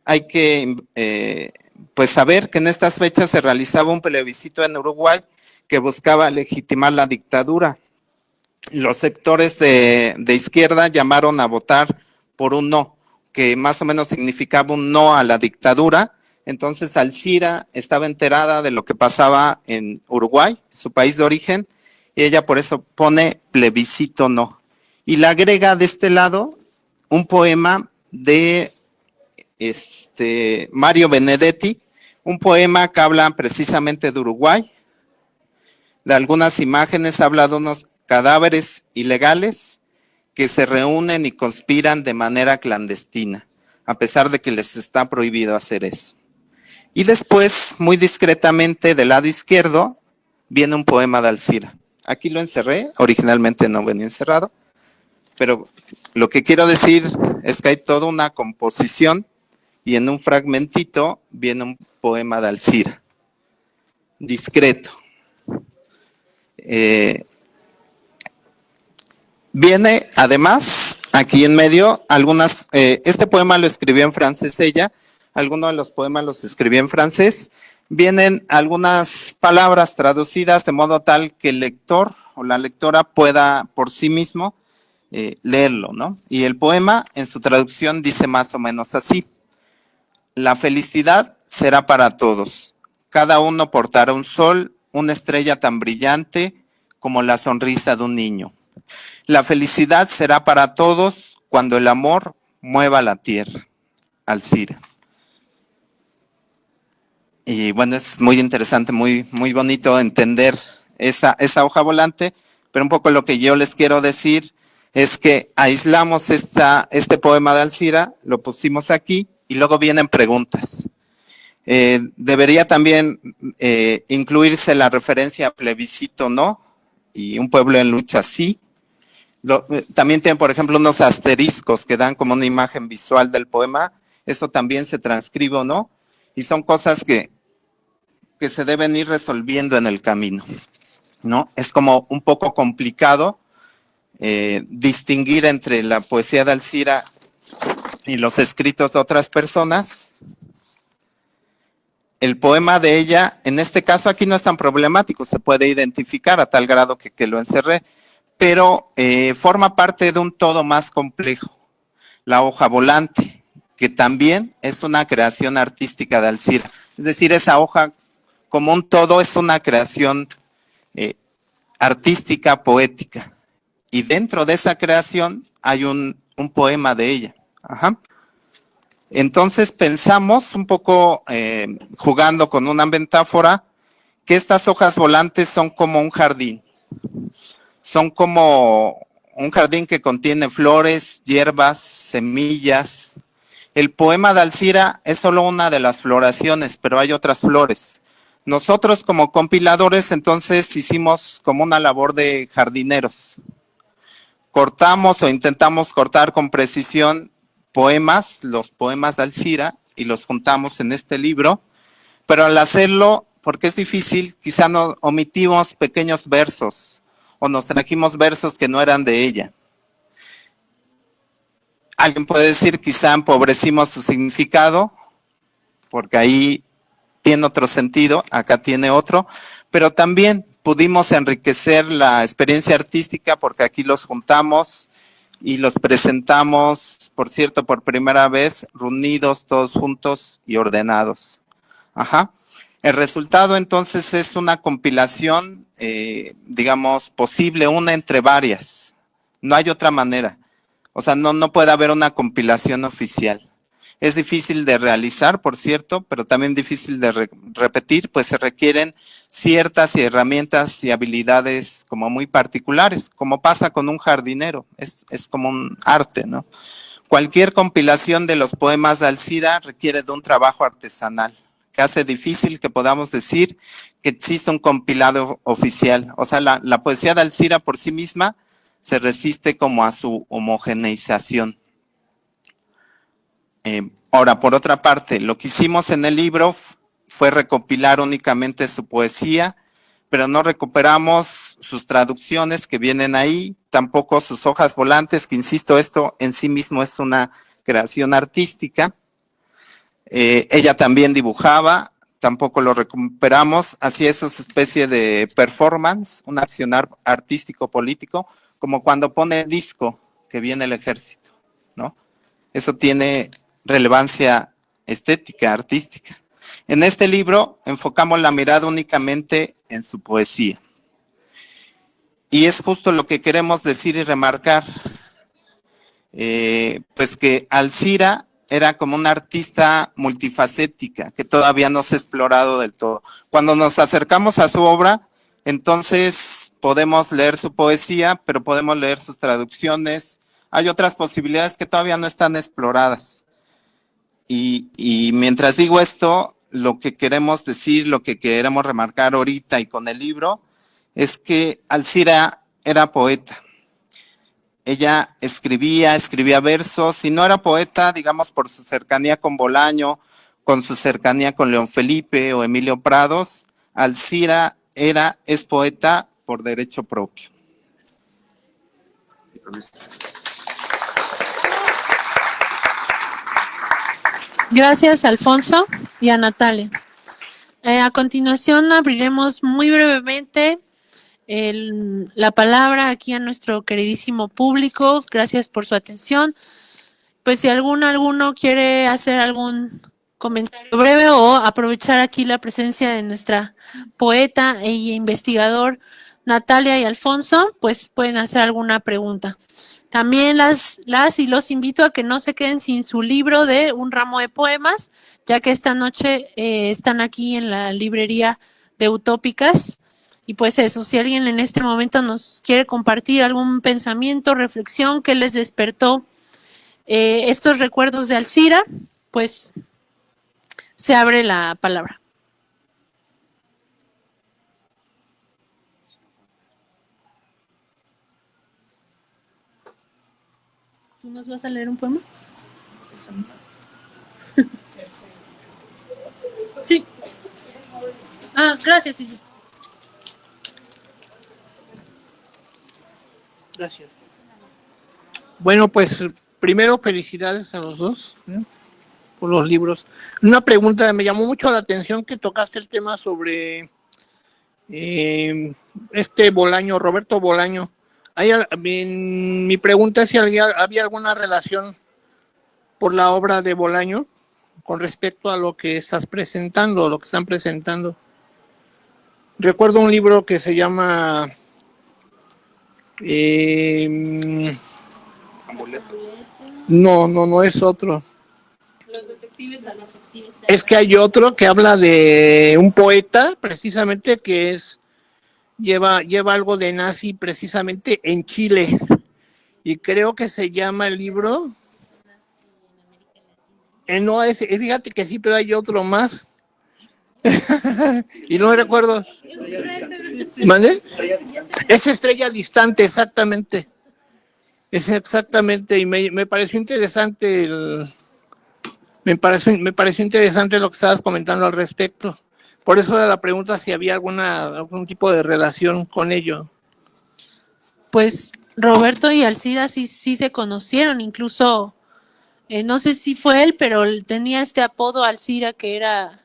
hay que pues saber que en estas fechas se realizaba un plebiscito en Uruguay que buscaba legitimar la dictadura. Los sectores de izquierda llamaron a votar por un no, que más o menos significaba un no a la dictadura. Entonces Alcira estaba enterada de lo que pasaba en Uruguay, su país de origen, y ella por eso pone plebiscito no. Y le agrega de este lado un poema de Mario Benedetti, un poema que habla precisamente de Uruguay, de algunas imágenes, habla de unos cadáveres ilegales que se reúnen y conspiran de manera clandestina, a pesar de que les está prohibido hacer eso. Y después, muy discretamente, del lado izquierdo, viene un poema de Alcira. Aquí lo encerré, originalmente no venía encerrado, pero lo que quiero decir es que hay toda una composición y en un fragmentito viene un poema de Alcira, discreto. Viene además aquí en medio algunas, este poema lo escribió en francés ella, algunos de los poemas los escribió en francés, vienen algunas palabras traducidas de modo tal que el lector o la lectora pueda por sí mismo leerlo, ¿no? Y el poema en su traducción dice más o menos así: la felicidad será para todos, cada uno portará un sol, una estrella tan brillante como la sonrisa de un niño. La felicidad será para todos cuando el amor mueva la tierra. Alcira. Y bueno, es muy interesante, muy bonito entender esa hoja volante, pero un poco lo que yo les quiero decir es que aislamos este poema de Alcira, lo pusimos aquí y luego vienen preguntas. Debería también incluirse la referencia a plebiscito no y un pueblo en lucha sí. También tienen, por ejemplo, unos asteriscos que dan como una imagen visual del poema. Eso también se transcribe o no. Y son cosas que se deben ir resolviendo en el camino, ¿no? Es como un poco complicado distinguir entre la poesía de Alcira y los escritos de otras personas. El poema de ella, en este caso aquí no es tan problemático, se puede identificar a tal grado que lo encerré, pero forma parte de un todo más complejo, la hoja volante, que también es una creación artística de Alcira. Es decir, esa hoja como un todo es una creación artística, poética. Y dentro de esa creación hay un poema de ella. Ajá. Entonces pensamos un poco jugando con una metáfora que estas hojas volantes son como un jardín. Son como un jardín que contiene flores, hierbas, semillas. El poema de Alcira es solo una de las floraciones, pero hay otras flores. Nosotros como compiladores entonces hicimos como una labor de jardineros. Cortamos o intentamos cortar con precisión poemas, los poemas de Alcira, y los juntamos en este libro, pero al hacerlo, porque es difícil, quizá nos omitimos pequeños versos o nos trajimos versos que no eran de ella. Alguien puede decir quizá empobrecimos su significado, porque ahí tiene otro sentido, acá tiene otro, pero también pudimos enriquecer la experiencia artística porque aquí los juntamos y los presentamos, por cierto, por primera vez, reunidos todos juntos y ordenados. Ajá. El resultado entonces es una compilación, digamos, posible, una entre varias. No hay otra manera. O sea, no puede haber una compilación oficial. Es difícil de realizar, por cierto, pero también difícil de repetir, pues se requieren ciertas herramientas y habilidades como muy particulares, como pasa con un jardinero, es como un arte, ¿no? Cualquier compilación de los poemas de Alcira requiere de un trabajo artesanal, que hace difícil que podamos decir que existe un compilado oficial. O sea, la poesía de Alcira por sí misma se resiste como a su homogeneización. Ahora, por otra parte, lo que hicimos en el libro fue recopilar únicamente su poesía, pero no recuperamos sus traducciones que vienen ahí, tampoco sus hojas volantes, que insisto, esto en sí mismo es una creación artística. Ella también dibujaba, tampoco lo recuperamos, así es una especie de performance, un accionar artístico político, como cuando pone disco que viene el ejército, ¿no? Eso tiene relevancia estética, artística. En este libro enfocamos la mirada únicamente en su poesía. Y es justo lo que queremos decir y remarcar, pues que Alcira era como una artista multifacética que todavía no se ha explorado del todo. Cuando nos acercamos a su obra, entonces podemos leer su poesía, pero podemos leer sus traducciones. Hay otras posibilidades que todavía no están exploradas. Y mientras digo esto, lo que queremos decir, lo que queremos remarcar ahorita y con el libro, es que Alcira era poeta. Ella escribía Versos, y no era poeta, digamos, por su cercanía con Bolaño, con su cercanía con León Felipe o Emilio Prados. Alcira es poeta por derecho propio. Gracias, Alfonso y a Natalia. A continuación abriremos muy brevemente la palabra aquí a nuestro queridísimo público. Gracias por su atención. Pues si alguno quiere hacer algún comentario breve o aprovechar aquí la presencia de nuestra poeta e investigador Natalia y Alfonso, pues pueden hacer alguna pregunta. También las y los invito a que no se queden sin su libro de Un ramo de poemas, ya que esta noche están aquí en la librería de Utópicas. Y pues eso, si alguien en este momento nos quiere compartir algún pensamiento, reflexión que les despertó estos recuerdos de Alcira, pues se abre la palabra. ¿Tú nos vas a leer un poema? Sí. Gracias, Silvia. Gracias. Bueno, pues primero felicidades a los dos, ¿no?, por los libros. Una pregunta, me llamó mucho la atención que tocaste el tema sobre Bolaño, Roberto Bolaño. Mi pregunta es si había alguna relación por la obra de Bolaño con respecto a lo que estás presentando, lo que están presentando. Recuerdo un libro que se llama No es otro. Los detectives a detectives. Es que hay otro que habla de un poeta, precisamente, que lleva algo de nazi precisamente en Chile. Y creo que se llama el libro. No, fíjate que sí, pero hay otro más. Y no recuerdo. ¿Mande? Es Estrella Distante, exactamente. Es exactamente, y me pareció interesante me pareció interesante lo que estabas comentando al respecto. Por eso era la pregunta si había algún tipo de relación con ello. Pues Roberto y Alcira sí se conocieron, incluso no sé si fue él, pero tenía este apodo Alcira, que era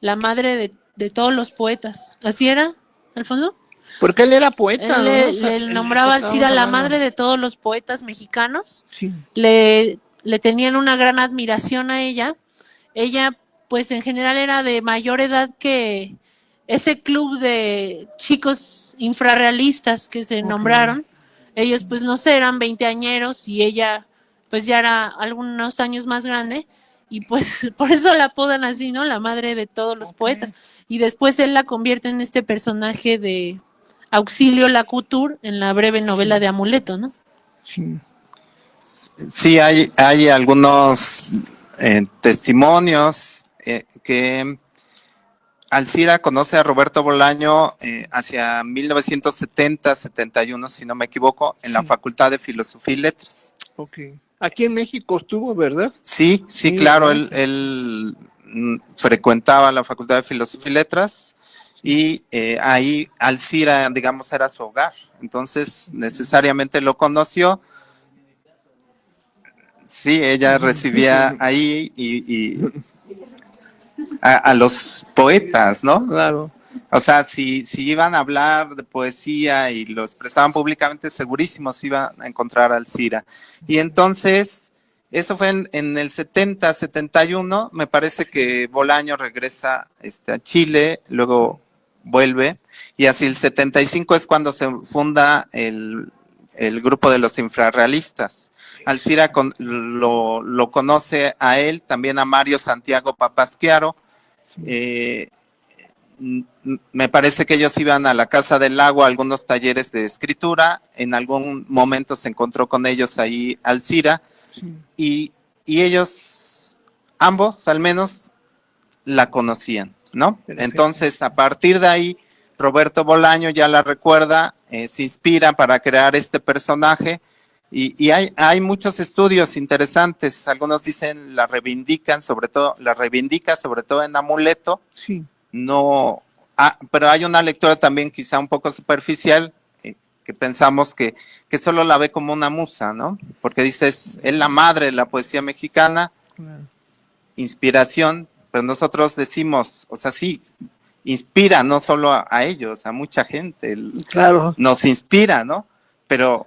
la madre de todos los poetas. ¿Así era, Alfonso? Porque él era poeta, Él ¿no? le, O sea, le nombraba a Alcira la hablando. madre de todos los poetas mexicanos. Sí. Le tenían una gran admiración a ella. Ella, pues en general era de mayor edad que ese club de chicos infrarrealistas que se nombraron. Ellos, pues no sé, eran veinteañeros y ella, pues ya era algunos años más grande. Y pues por eso la apodan así, ¿no? La madre de todos los poetas. Y después él la convierte en este personaje de Auxilio Lacour en la breve novela de Amuleto, ¿no? Sí. Sí, hay algunos testimonios que Alcira conoce a Roberto Bolaño hacia 1970-71, si no me equivoco, en la Facultad de Filosofía y Letras. Ok. Aquí en México estuvo, ¿verdad? Sí, claro, él frecuentaba la Facultad de Filosofía y Letras y ahí Alcira, digamos, era su hogar. Entonces, necesariamente lo conoció. Sí, ella recibía ahí y a los poetas, ¿no? Claro. O sea, si iban a hablar de poesía y lo expresaban públicamente, segurísimos iban a encontrar a Alcira. Y entonces, eso fue en el 70, 71, me parece que Bolaño regresa a Chile, luego vuelve, y así el 75 es cuando se funda el grupo de los infrarrealistas. Alcira lo conoce a él, también a Mario Santiago Papasquiaro. Me parece que ellos iban a la Casa del Lago a algunos talleres de escritura. En algún momento se encontró con ellos ahí Alcira, y ellos, ambos al menos, la conocían, ¿no? Perfecto. Entonces, a partir de ahí, Roberto Bolaño ya la recuerda, se inspira para crear este personaje. Y hay muchos estudios interesantes, algunos dicen reivindica sobre todo en Amuleto. Sí. No, pero hay una lectura también quizá un poco superficial, que pensamos que solo la ve como una musa, ¿no? Porque dice, es la madre de la poesía mexicana, inspiración, pero nosotros decimos, o sea, sí, inspira no solo a ellos, a mucha gente. Claro. Nos inspira, ¿no? Pero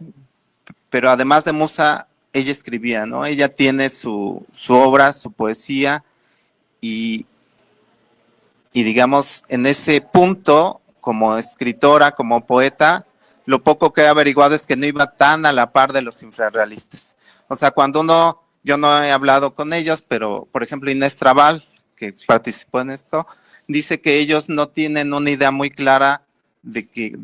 además de musa, ella escribía, ¿no? Ella tiene su obra, su poesía y digamos, en ese punto, como escritora, como poeta, lo poco que he averiguado es que no iba tan a la par de los infrarrealistas. O sea, yo no he hablado con ellos, pero por ejemplo Inés Trabal, que participó en esto, dice que ellos no tienen una idea muy clara de que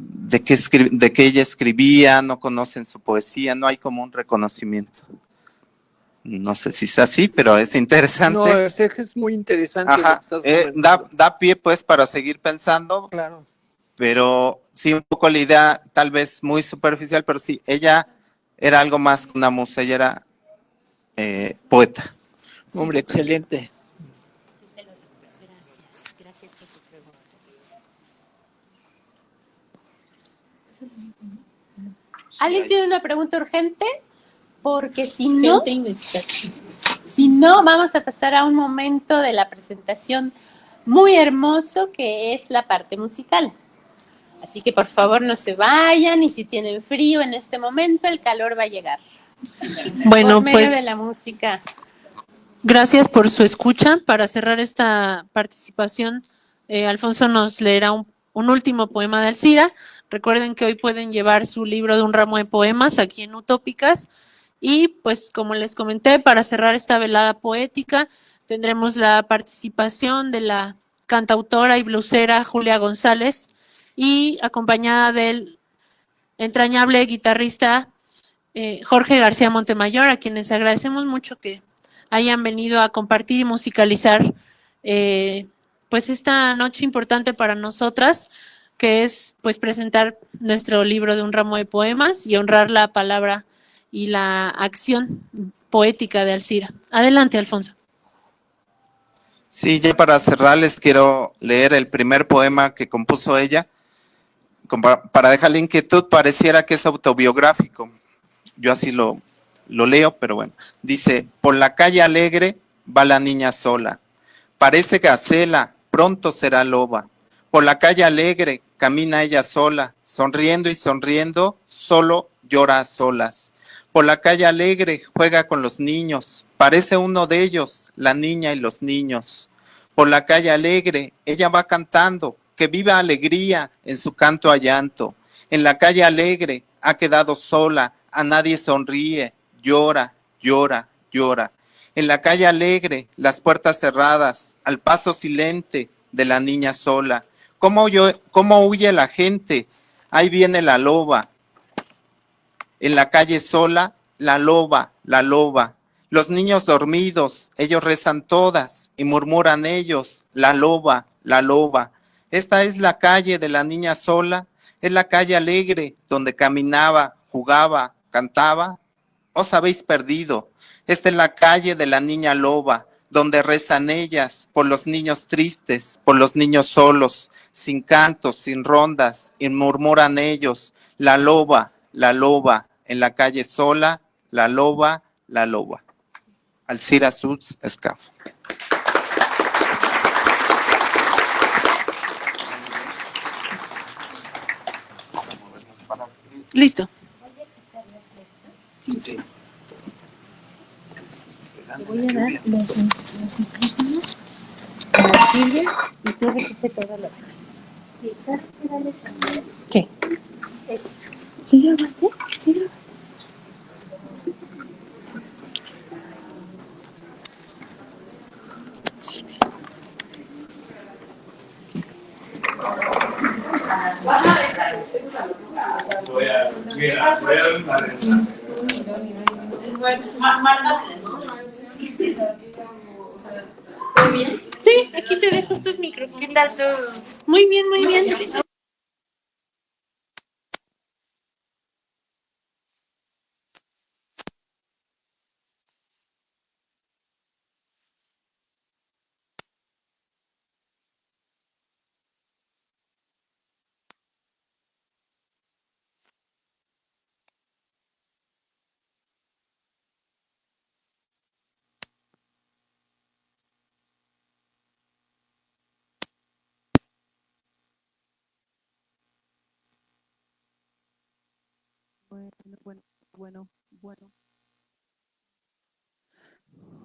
ella escribía, no conocen su poesía, no hay como un reconocimiento. No sé si es así, pero es interesante. No, es muy interesante. Ajá, da pie pues para seguir pensando. Claro. Pero sí, un poco la idea, tal vez muy superficial, pero sí, ella era algo más que una musa, ella era poeta. Hombre, excelente. Gracias por tu pregunta. ¿Alguien tiene una pregunta urgente? Porque si no, vamos a pasar a un momento de la presentación muy hermoso que es la parte musical. Así que por favor no se vayan y si tienen frío en este momento, el calor va a llegar. Bueno, por medio pues de la música. Gracias por su escucha. Para cerrar esta participación, Alfonso nos leerá un último poema de Alcira. Recuerden que hoy pueden llevar su libro de un ramo de poemas aquí en Utópicas. Y pues como les comenté, para cerrar esta velada poética, tendremos la participación de la cantautora y blusera Julia González y acompañada del entrañable guitarrista Jorge García Montemayor, a quienes agradecemos mucho que hayan venido a compartir y musicalizar pues esta noche importante para nosotras, que es pues presentar nuestro libro de un ramo de poemas y honrar la palabra y la acción poética de Alcira. Adelante, Alfonso. Sí, ya para cerrar les quiero leer el primer poema que compuso ella. Para dejar la inquietud, pareciera que es autobiográfico. Yo así lo leo, pero bueno. Dice, por la calle alegre va la niña sola. Parece gacela, pronto será loba. Por la calle alegre camina ella sola, sonriendo y sonriendo, solo llora a solas. Por la calle alegre juega con los niños, parece uno de ellos, la niña y los niños. Por la calle alegre ella va cantando, que viva alegría en su canto a llanto. En la calle alegre ha quedado sola, a nadie sonríe, llora, llora, llora. En la calle alegre, las puertas cerradas, al paso silente de la niña sola. ¿Cómo huye la gente? Ahí viene la loba. En la calle sola, la loba, la loba. Los niños dormidos, ellos rezan todas y murmuran ellos, la loba, la loba. Esta es la calle de la niña sola, es la calle alegre donde caminaba, jugaba, cantaba. Os habéis perdido. Esta es la calle de la niña loba, donde rezan ellas por los niños tristes, por los niños solos, sin cantos, sin rondas, y murmuran ellos, la loba, en la calle sola, la loba, la loba. Alcira Sulz Escafo. Listo. Sí. Te voy a dar los micrófonos a la Silvia y tú recoge todo lo demás. ¿Qué? Esto. ¿Sí grabaste? ¿Sí grabaste? Voy a usar esa. ¿Muy bien? Sí, aquí te dejo estos micrófonos. ¿Qué tal todo? Muy bien, muy bien.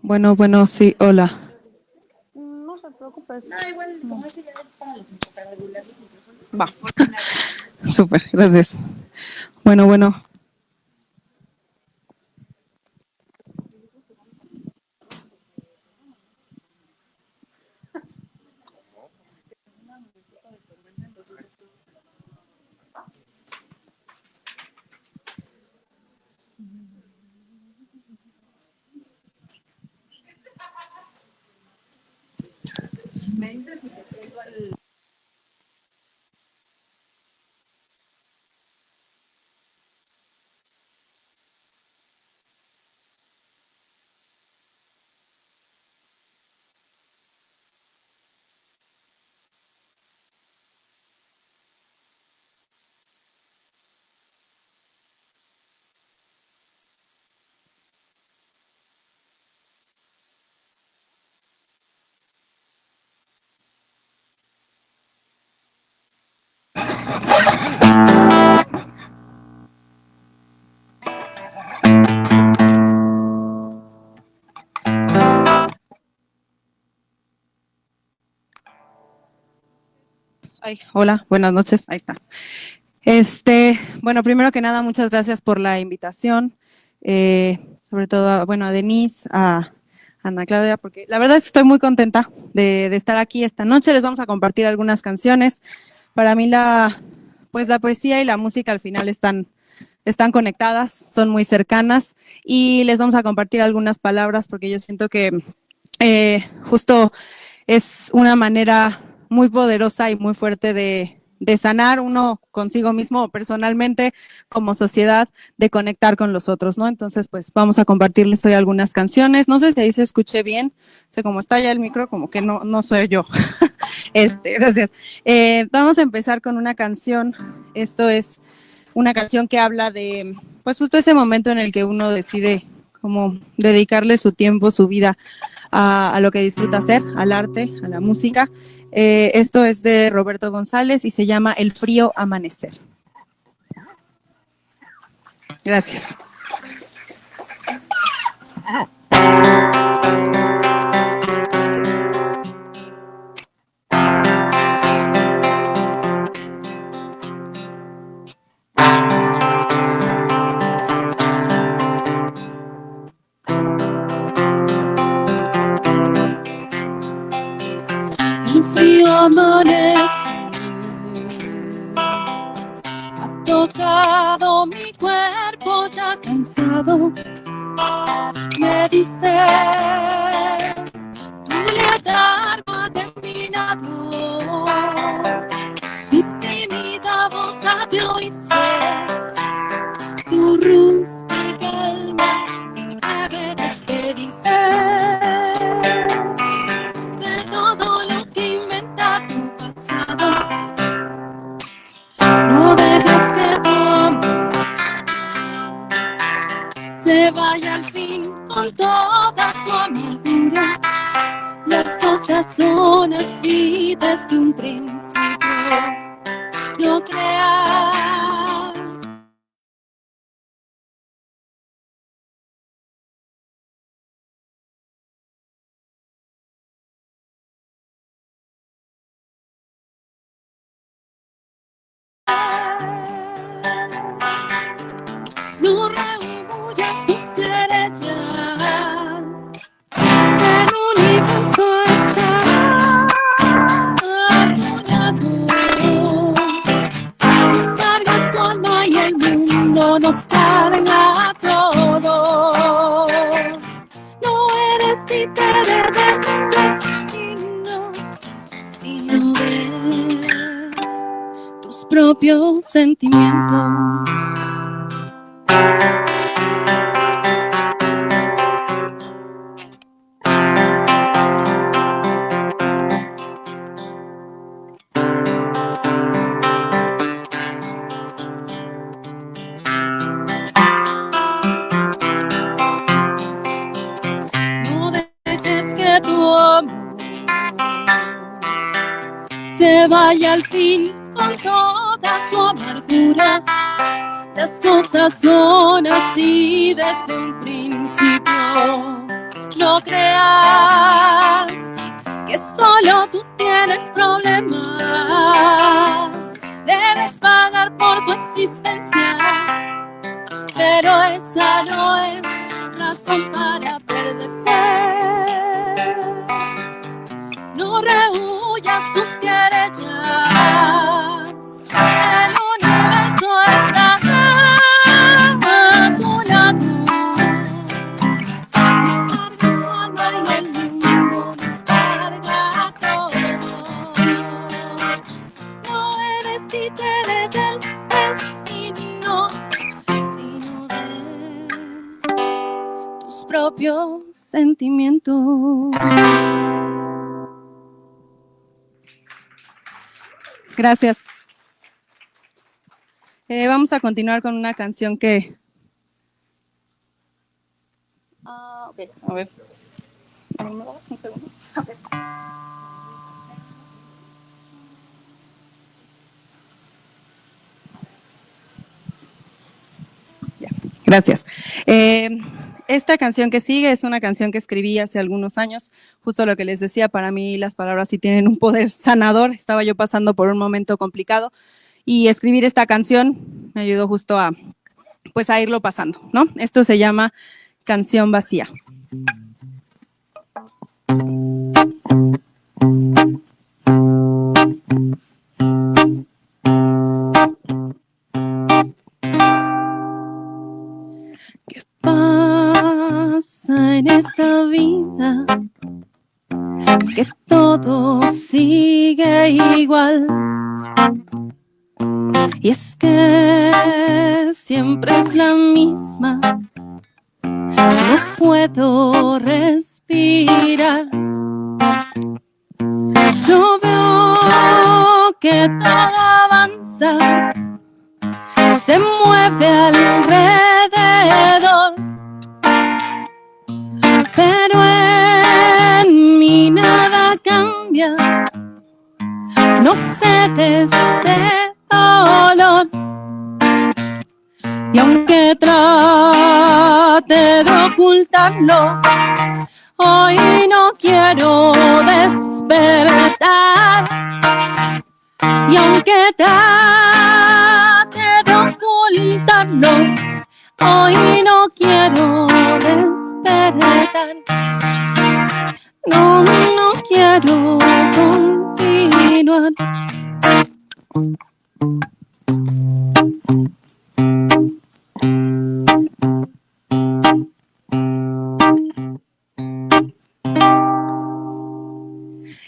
Bueno, sí, hola. No te preocupes. No, igual, como eso ya es para regular los micrófonos. Va. Súper, gracias. Bueno. Ay, hola, buenas noches. Ahí está. Bueno, primero que nada, muchas gracias por la invitación. Sobre todo, bueno, a Denise, a Ana Claudia, porque la verdad es que estoy muy contenta de estar aquí esta noche. Les vamos a compartir algunas canciones. Para mí pues la poesía y la música al final están conectadas, son muy cercanas y les vamos a compartir algunas palabras porque yo siento que justo es una manera muy poderosa y muy fuerte de sanar uno consigo mismo personalmente, como sociedad, de conectar con los otros, ¿no? Entonces, pues vamos a compartirles hoy algunas canciones. No sé si ahí se escuche bien, sé cómo está ya el micro, como que no soy yo. Gracias. Vamos a empezar con una canción. Esto es una canción que habla de, pues justo ese momento en el que uno decide como dedicarle su tiempo, su vida a lo que disfruta hacer, al arte, a la música. Esto es de Roberto González y se llama El frío amanecer. Gracias. El frío amanecer ha tocado mi cuerpo ya cansado. Me dice tu letargo ha terminado, tu tímida voz ha de oírse, tu rústica alma debe despedirse de todo lo que inventa tu pasado. No dejes que tu amor se vaya al fin con toda su amargura. Las cosas son así desde un principio. No creas no rehuyas tus querellas. El universo está acuñado. Cargas tu alma y el mundo nos carga a todos. No eres títere del destino, sino de tus propios sentimientos. No dejes que tu amor se vaya al fin con toda su amargura. Las cosas son así desde un principio. No creas que solo tú tienes problemas. Debes pagar por tu existencia, pero esa no es razón para perderse. No rehuyas tus querellas. El universo está a tu lado. Descargas tu alma y el mundo descarga todo. No eres títere del destino, sino de tus propios sentimientos. Gracias. Vamos a continuar con una canción que... ok, a ver. Un segundo. Ya, gracias. Esta canción que sigue es una canción que escribí hace algunos años. Justo lo que les decía, para mí las palabras sí tienen un poder sanador. Estaba yo pasando por un momento complicado y escribir esta canción me ayudó justo a irlo pasando, ¿no? Esto se llama Canción Vacía. ¿Qué pasa en esta vida? Que todo sigue igual. Y es que siempre es la misma. No puedo respirar. Yo veo que todo avanza, se mueve alrededor, pero en mí nada cambia. No sé de este dolor. Y aunque trate de ocultarlo, hoy no quiero despertar. Y aunque trate de ocultarlo, hoy no quiero despertar. No, no quiero continuar.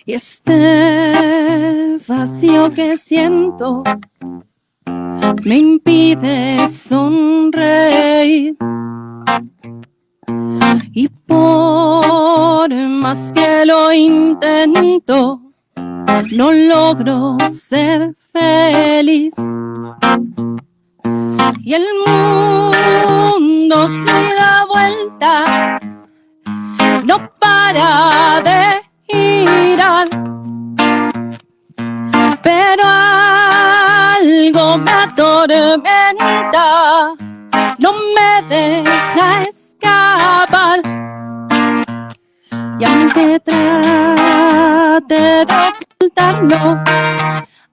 Y este vacío que siento me impide sonreír. Y por más que lo intento, no logro ser feliz. Y el mundo se da vuelta, no para de girar, pero algo me atormenta, no me deja escapar. Y aunque trate de ocultarlo,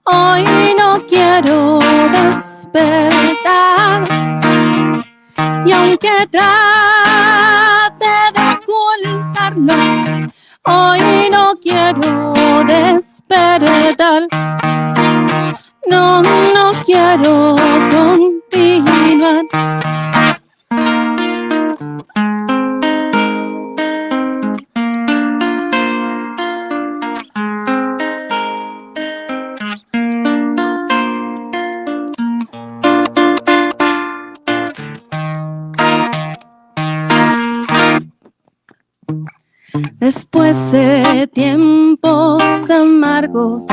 hoy no quiero despertar. Y aunque trate de ocultarlo, hoy no quiero despertar. No, no quiero continuar. Después de tiempos amargos,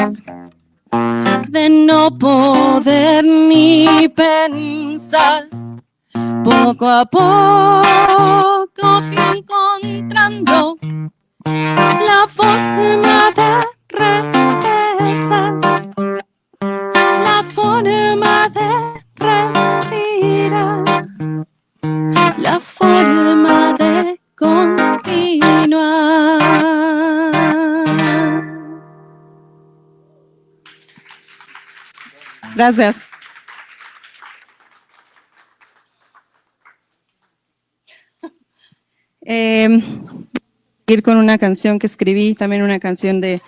de no poder ni pensar, poco a poco fui encontrando la forma de regresar, la forma de respirar. Gracias. Ir con una canción que escribí, también una canción de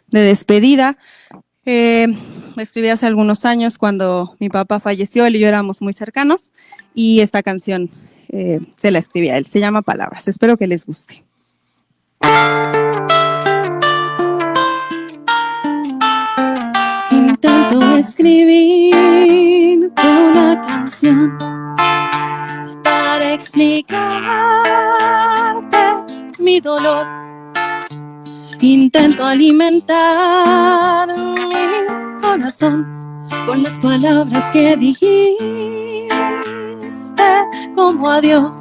despedida. La escribí hace algunos años cuando mi papá falleció, él y yo éramos muy cercanos, y esta canción se la escribí a él. Se llama Palabras. Espero que les guste. Intento escribirte una canción para explicarte mi dolor. Intento alimentar mi corazón con las palabras que dijiste como adiós.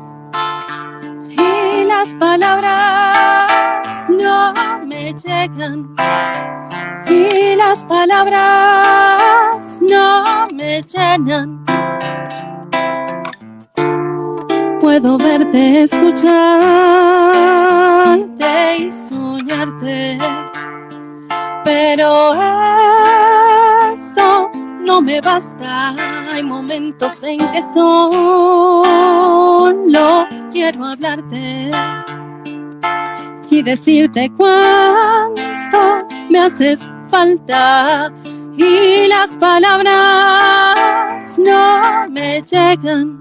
Y las palabras no me llegan. Y las palabras no me llenan. Puedo verte, escucharte y soñarte, pero eso no me basta. Hay momentos en que solo quiero hablarte y decirte cuánto me haces falta. Y las palabras no me llegan.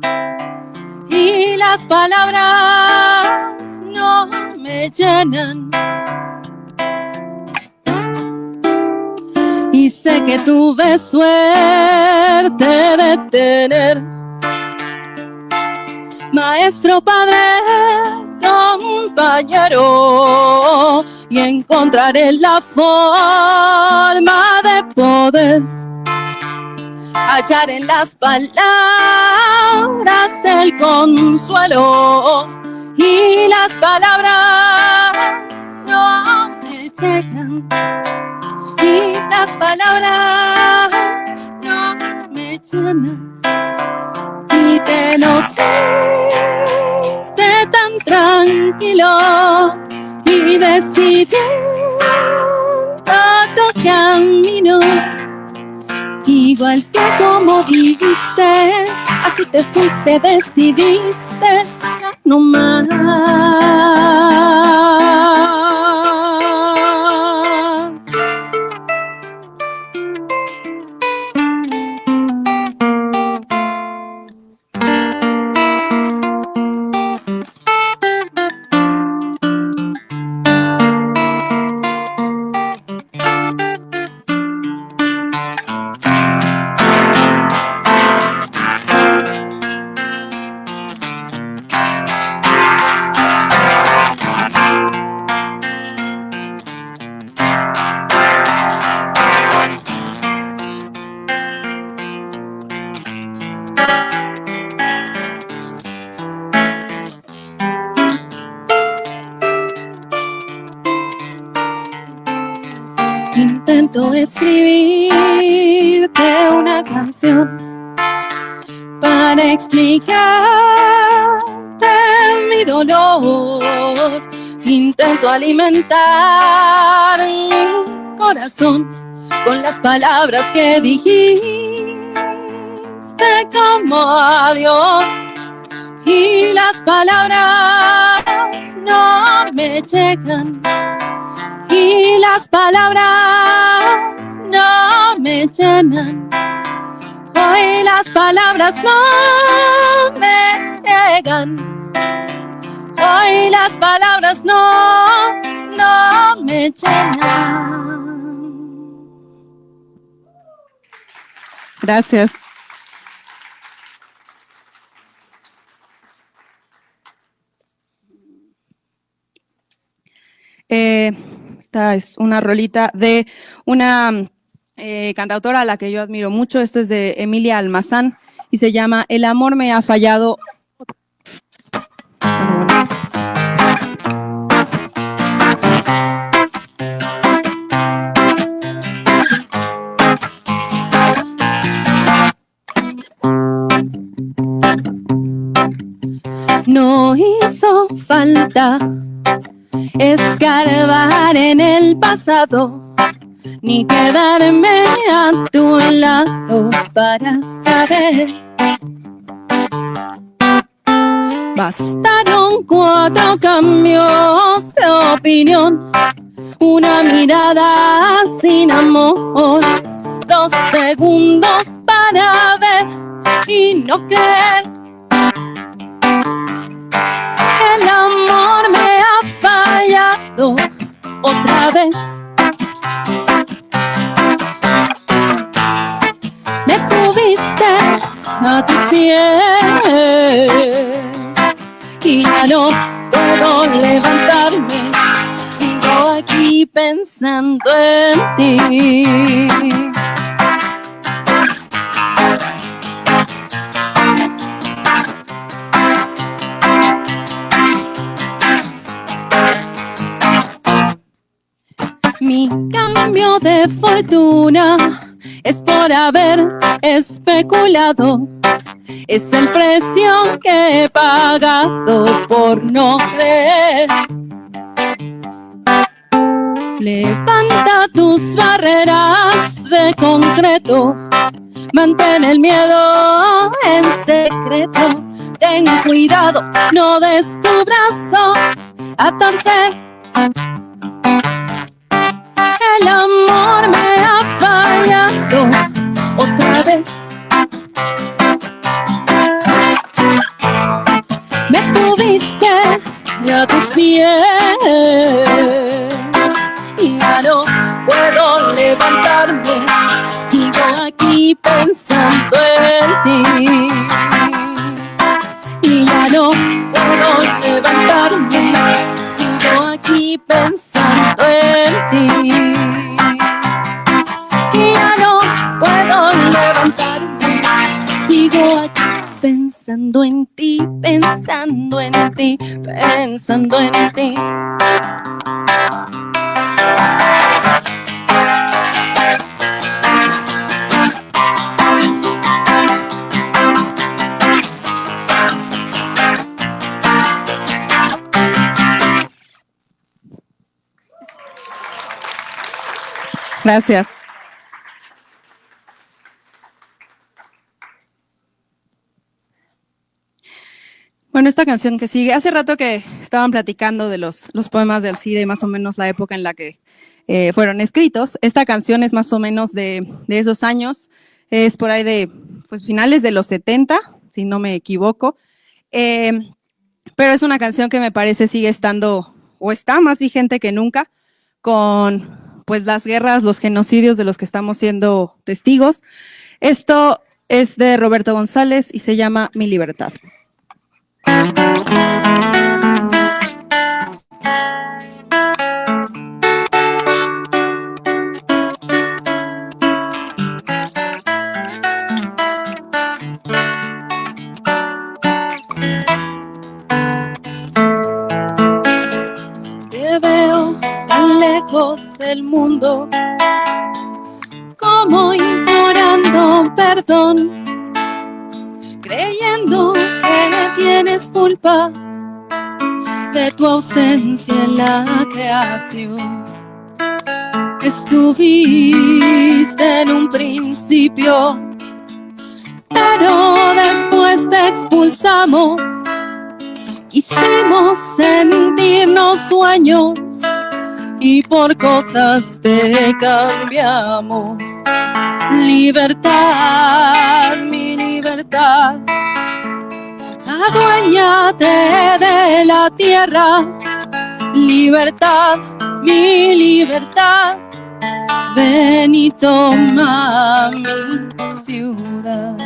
Y las palabras no me llenan. Y sé que tuve suerte de tener maestro, padre, compañero, y encontraré la forma de poder hallar en las palabras el consuelo. Y las palabras no me llegan. Y las palabras no me llenan. Y te nos fuiste tan tranquilo y decidiendo tu camino. Igual que como viviste, así te fuiste, decidiste ya no más. Intento escribirte una canción para explicarte mi dolor. Intento alimentar mi corazón con las palabras que dijiste como adiós. Y las palabras no me llegan. Y las palabras no me llenan. Hoy las palabras no me llegan. Hoy las palabras no me llenan. Gracias. Esta es una rolita de una cantautora a la que yo admiro mucho. Esto es de Emilia Almazán y se llama El amor me ha fallado. No hizo falta escarbar en el pasado ni quedarme a tu lado para saber. Bastaron 4 cambios de opinión, una mirada sin amor, 2 segundos para ver y no creer. El amor me ha fallado otra vez. Me tuviste a tus pies y ya no puedo levantarme. Sigo aquí pensando en ti. Mi cambio de fortuna es por haber especulado. Es el precio que he pagado por no creer. Levanta tus barreras de concreto. Mantén el miedo en secreto. Ten cuidado, no des tu brazo a torcer. El amor me ha fallado otra vez. Me tuviste a tus pies y ya no puedo levantarme. Sigo aquí pensando en ti y ya no puedo levantarme. Sigo aquí pensando en ti y ya no puedo levantarme. Sigo aquí pensando en ti, pensando en ti, pensando en ti. Gracias. Bueno, esta canción que sigue, hace rato que estaban platicando de los poemas de Alcira y más o menos la época en la que fueron escritos. Esta canción es más o menos de esos años, es por ahí de pues, finales de los 70, si no me equivoco, pero es una canción que me parece sigue estando, o está más vigente que nunca, con pues las guerras, los genocidios de los que estamos siendo testigos. Esto es de Roberto González y se llama Mi Libertad. Te veo tan lejos del mundo, como implorando perdón, creyendo que tienes culpa de tu ausencia en la creación. Estuviste en un principio, pero después te expulsamos. Quisimos sentirnos dueños y por cosas te cambiamos. Libertad, mi libertad, aduéñate de la tierra. Libertad, mi libertad, ven y toma mi ciudad.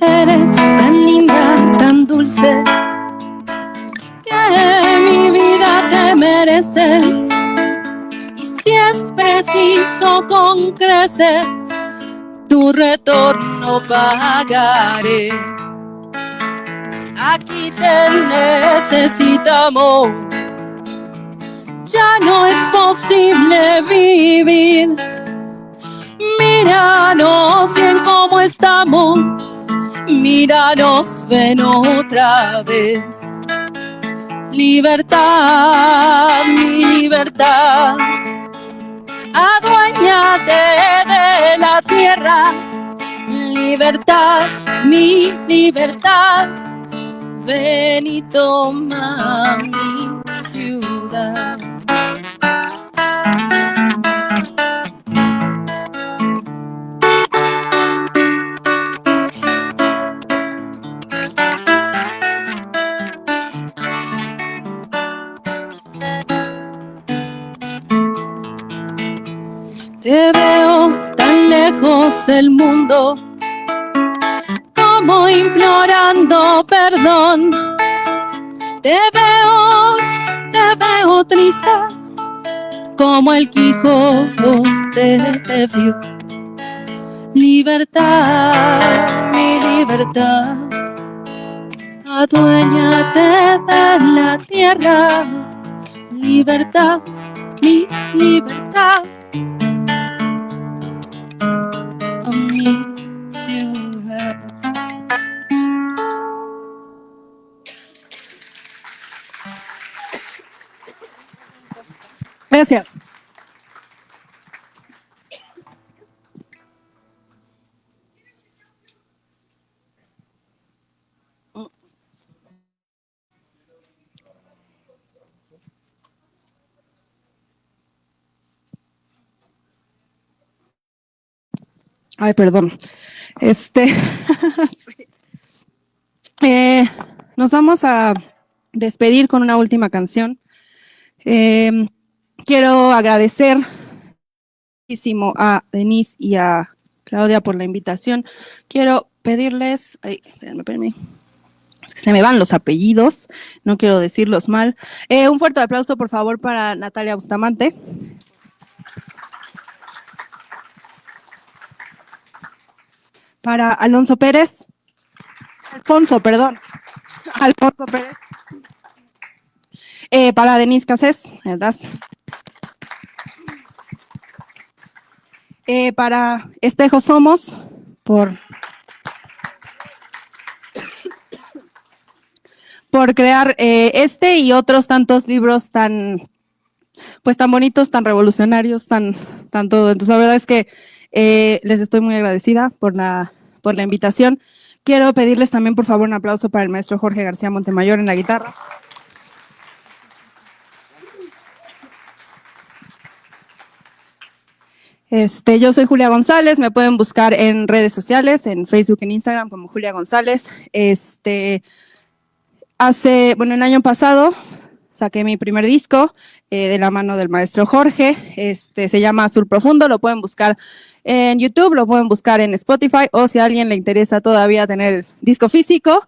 Eres tan linda, tan dulce, que mi vida te mereces. Y si es preciso con creces, tu retorno pagaré. Aquí te necesitamos, ya no es posible vivir. Míranos bien cómo estamos, míranos, ven otra vez. Libertad, mi libertad, aduéñate de la tierra. Libertad, mi libertad, ven y toma mi ciudad. Te veo tan lejos del mundo, como implorando perdón. Te veo triste, como el Quijote te vio. Libertad, mi libertad, aduéñate de la tierra. Libertad, mi libertad, a mi ciudad. Gracias. Ay, perdón. Sí. Nos vamos a despedir con una última canción. Quiero agradecer muchísimo a Denise y a Claudia por la invitación. Quiero pedirles, espérenme, es que se me van los apellidos, no quiero decirlos mal. Un fuerte aplauso, por favor, para Natalia Bustamante. Para Alfonso Pérez. Para Denise Cassés, atrás. Para Espejo Somos, por crear este y otros tantos libros tan bonitos, tan revolucionarios, tan todo. Entonces, la verdad es que les estoy muy agradecida por la invitación. Quiero pedirles también, por favor, un aplauso para el maestro Jorge García Montemayor en la guitarra. Yo soy Julia González, me pueden buscar en redes sociales, en Facebook, en Instagram como Julia González. El año pasado saqué mi primer disco de la mano del maestro Jorge, se llama Azul Profundo, lo pueden buscar en YouTube, lo pueden buscar en Spotify, o si a alguien le interesa todavía tener el disco físico,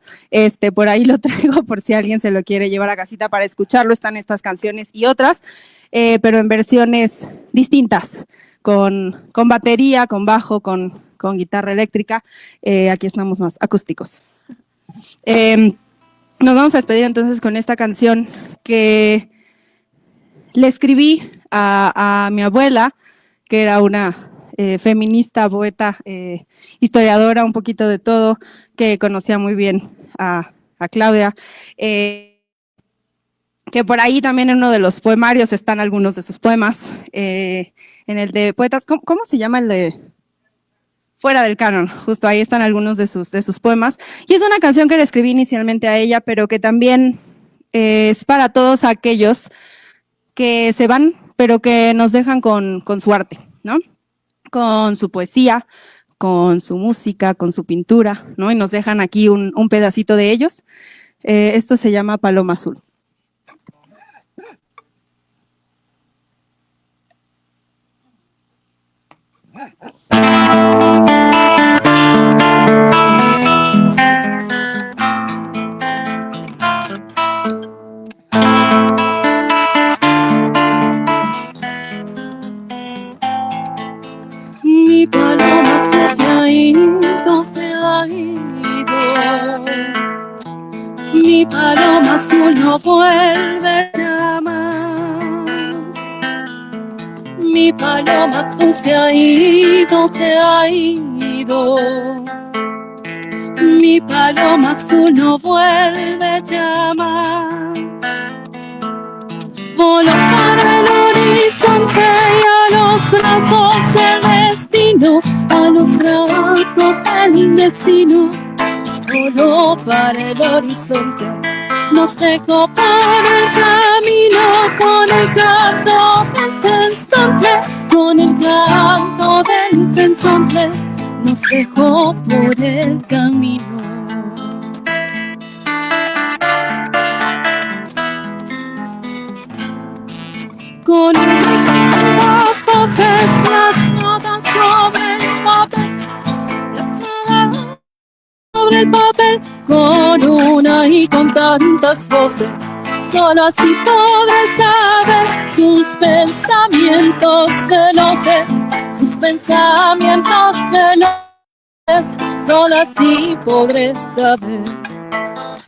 por ahí lo traigo por si alguien se lo quiere llevar a casita para escucharlo. Están estas canciones y otras, pero en versiones distintas, con batería, con bajo, con guitarra eléctrica. Aquí estamos más acústicos. Nos vamos a despedir entonces con esta canción que le escribí a mi abuela, que era una feminista, poeta, historiadora, un poquito de todo, que conocía muy bien a Claudia. Que por ahí también en uno de los poemarios están algunos de sus poemas. En el de poetas, ¿cómo se llama el de Fuera del Canon? Justo ahí están algunos de sus poemas. Y es una canción que le escribí inicialmente a ella, pero que también es para todos aquellos que se van, pero que nos dejan con su arte, ¿no? Con su poesía, con su música, con su pintura, ¿no? Y nos dejan aquí un pedacito de ellos. Esto se llama Paloma Azul. Mi paloma azul se ha ido. Mi paloma azul no vuelve a llamar. Mi paloma azul se ha ido, se ha ido. Mi paloma azul no vuelve ya más. Voló para el horizonte y a los brazos del destino, a los brazos del destino. Voló para el horizonte, nos dejó por el camino con el canto del sensontle, con el canto del sensontle, nos dejó por el camino. Con las voces plasmadas sobre el papel, plasmadas sobre el papel, con una y con tantas voces, solo así podré saber sus pensamientos veloces, sus pensamientos veloces, solo así podré saber.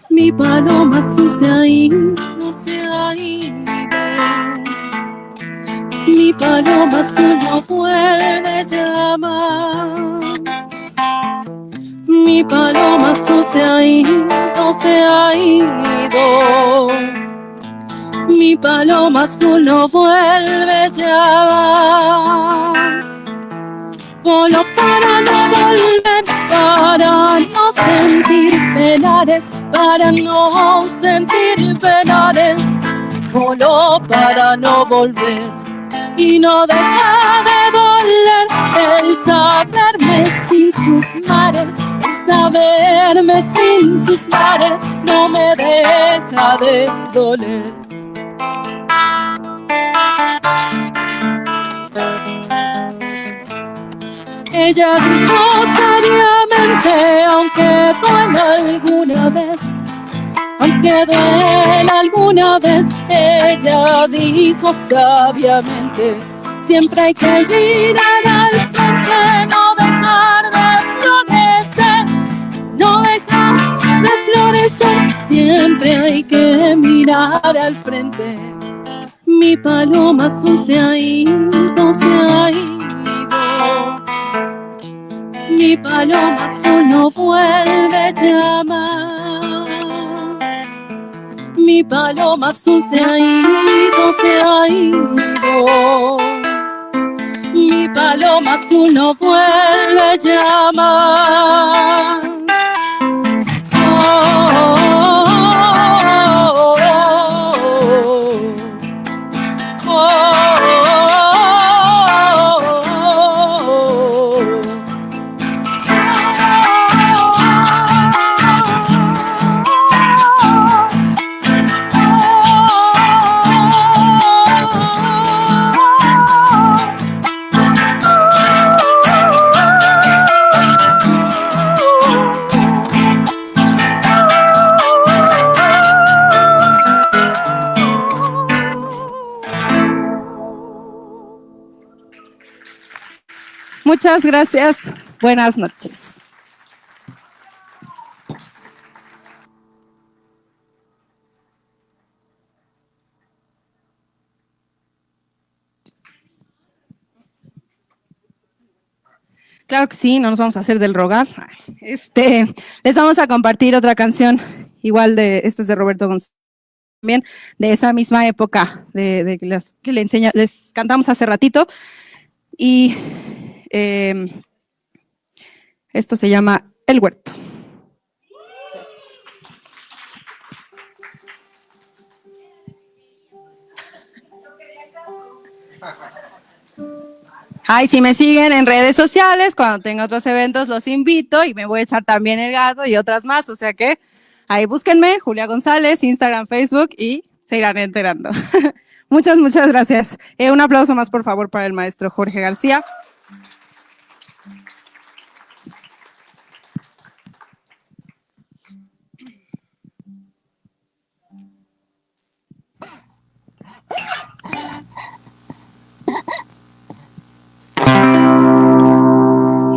Mi paloma azul se ha ido, se ha ido. Mi paloma azul no vuelve ya más. Mi paloma azul se ha ido, se ha ido. Mi paloma azul no vuelve ya más. Voló para no volver, para no sentir penares, para no sentir penares. Voló para no volver y no deja de doler el saberme sin sus mares, el saberme sin sus mares, no me deja de doler. Ella dijo sabiamente, aunque duela alguna vez, aunque duela alguna vez, ella dijo sabiamente, siempre hay que mirar al frente, no dejar de florecer, no dejar de florecer, siempre hay que mirar al frente. Mi paloma azul se ha ido, se ha ido. Mi paloma azul no vuelve ya más. Mi paloma azul se ha ido, se ha ido. Mi paloma azul no vuelve ya más. Muchas gracias. Buenas noches. Claro que sí, no nos vamos a hacer del rogar. Les vamos a compartir otra canción, igual esto es de Roberto González, también de esa misma época que les cantamos hace ratito. Y esto se llama El Huerto. Ay, si me siguen en redes sociales, cuando tenga otros eventos los invito y me voy a echar también el gato y otras más, o sea que ahí búsquenme, Julia González, Instagram, Facebook y se irán enterando. Muchas gracias. Un aplauso más, por favor, para el maestro Jorge García.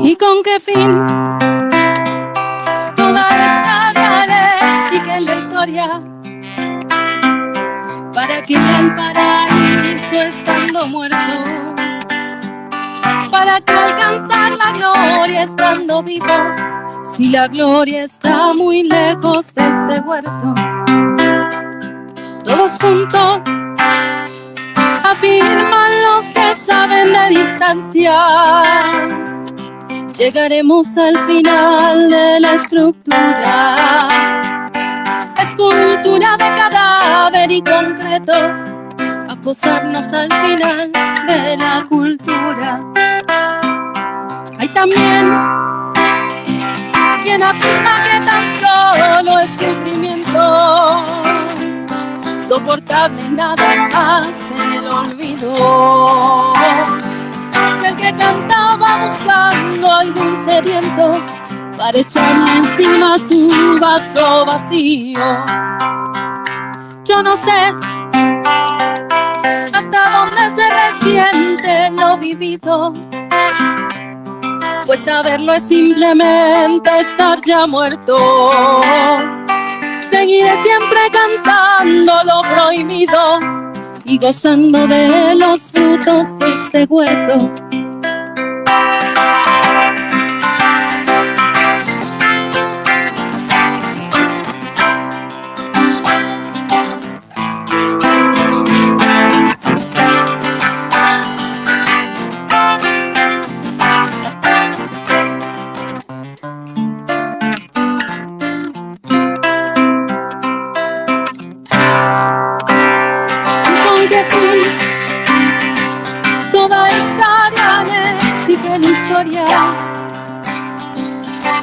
¿Y con qué fin toda esta dialéctica en la historia? ¿Para que el paraíso estando muerto ¿Para qué alcanzar la gloria estando vivo? Si la gloria está muy lejos de este huerto. Todos juntos afirman los que saben de distancias. Llegaremos al final de la estructura, escultura de cadáver y concreto, a posarnos al final de la cultura. Hay también quien afirma que tan solo es sufrimiento, soportable nada más en el olvido, que el que cantaba buscando algún sediento para echarle encima su vaso vacío. Yo no sé hasta dónde se resiente lo vivido, pues saberlo es simplemente estar ya muerto. Seguiré siempre cantando lo prohibido y gozando de los frutos de este huerto.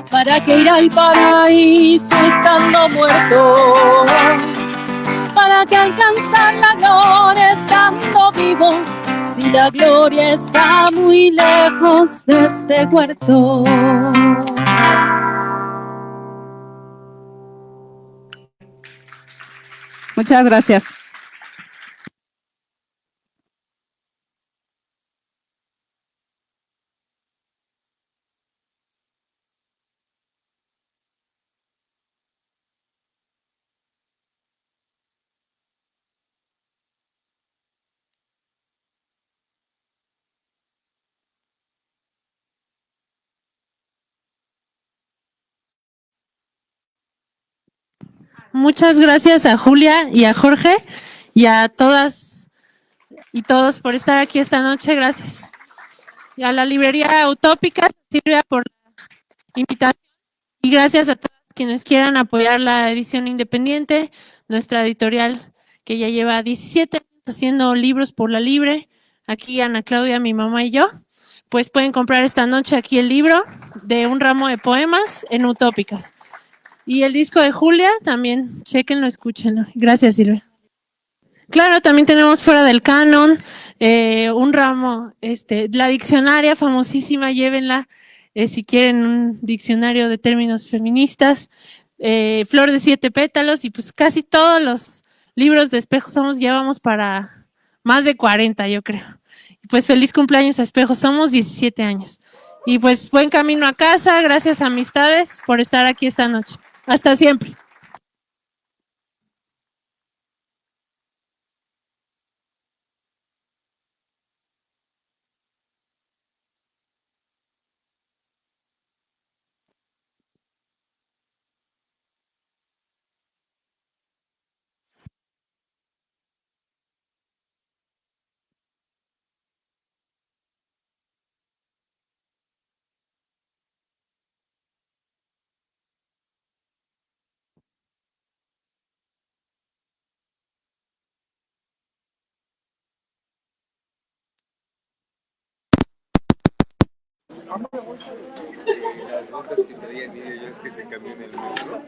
¿Para qué ir al paraíso estando muerto? ¿Para qué alcanzar la gloria estando vivo? Si la gloria está muy lejos de este huerto. Muchas gracias. Muchas gracias a Julia y a Jorge y a todas y todos por estar aquí esta noche. Gracias. Y a la librería Utópicas, Silvia, por la invitación. Y gracias a todos quienes quieran apoyar la edición independiente, nuestra editorial que ya lleva 17 años haciendo libros por la libre. Aquí Ana Claudia, mi mamá y yo. Pues pueden comprar esta noche aquí el libro de Un ramo de poemas en Utópicas. Y el disco de Julia, también, chéquenlo, escúchenlo. Gracias, Silvia. Claro, también tenemos Fuera del Canon, un ramo, la diccionaria famosísima, llévenla, si quieren un diccionario de términos feministas, Flor de 7 pétalos, y pues casi todos los libros de Espejo Somos ya vamos para más de 40, yo creo. Y pues feliz cumpleaños a Espejo Somos, 17 años. Y pues buen camino a casa, gracias amistades por estar aquí esta noche. Hasta siempre. Las botas que traían ellos que se cambian el metro.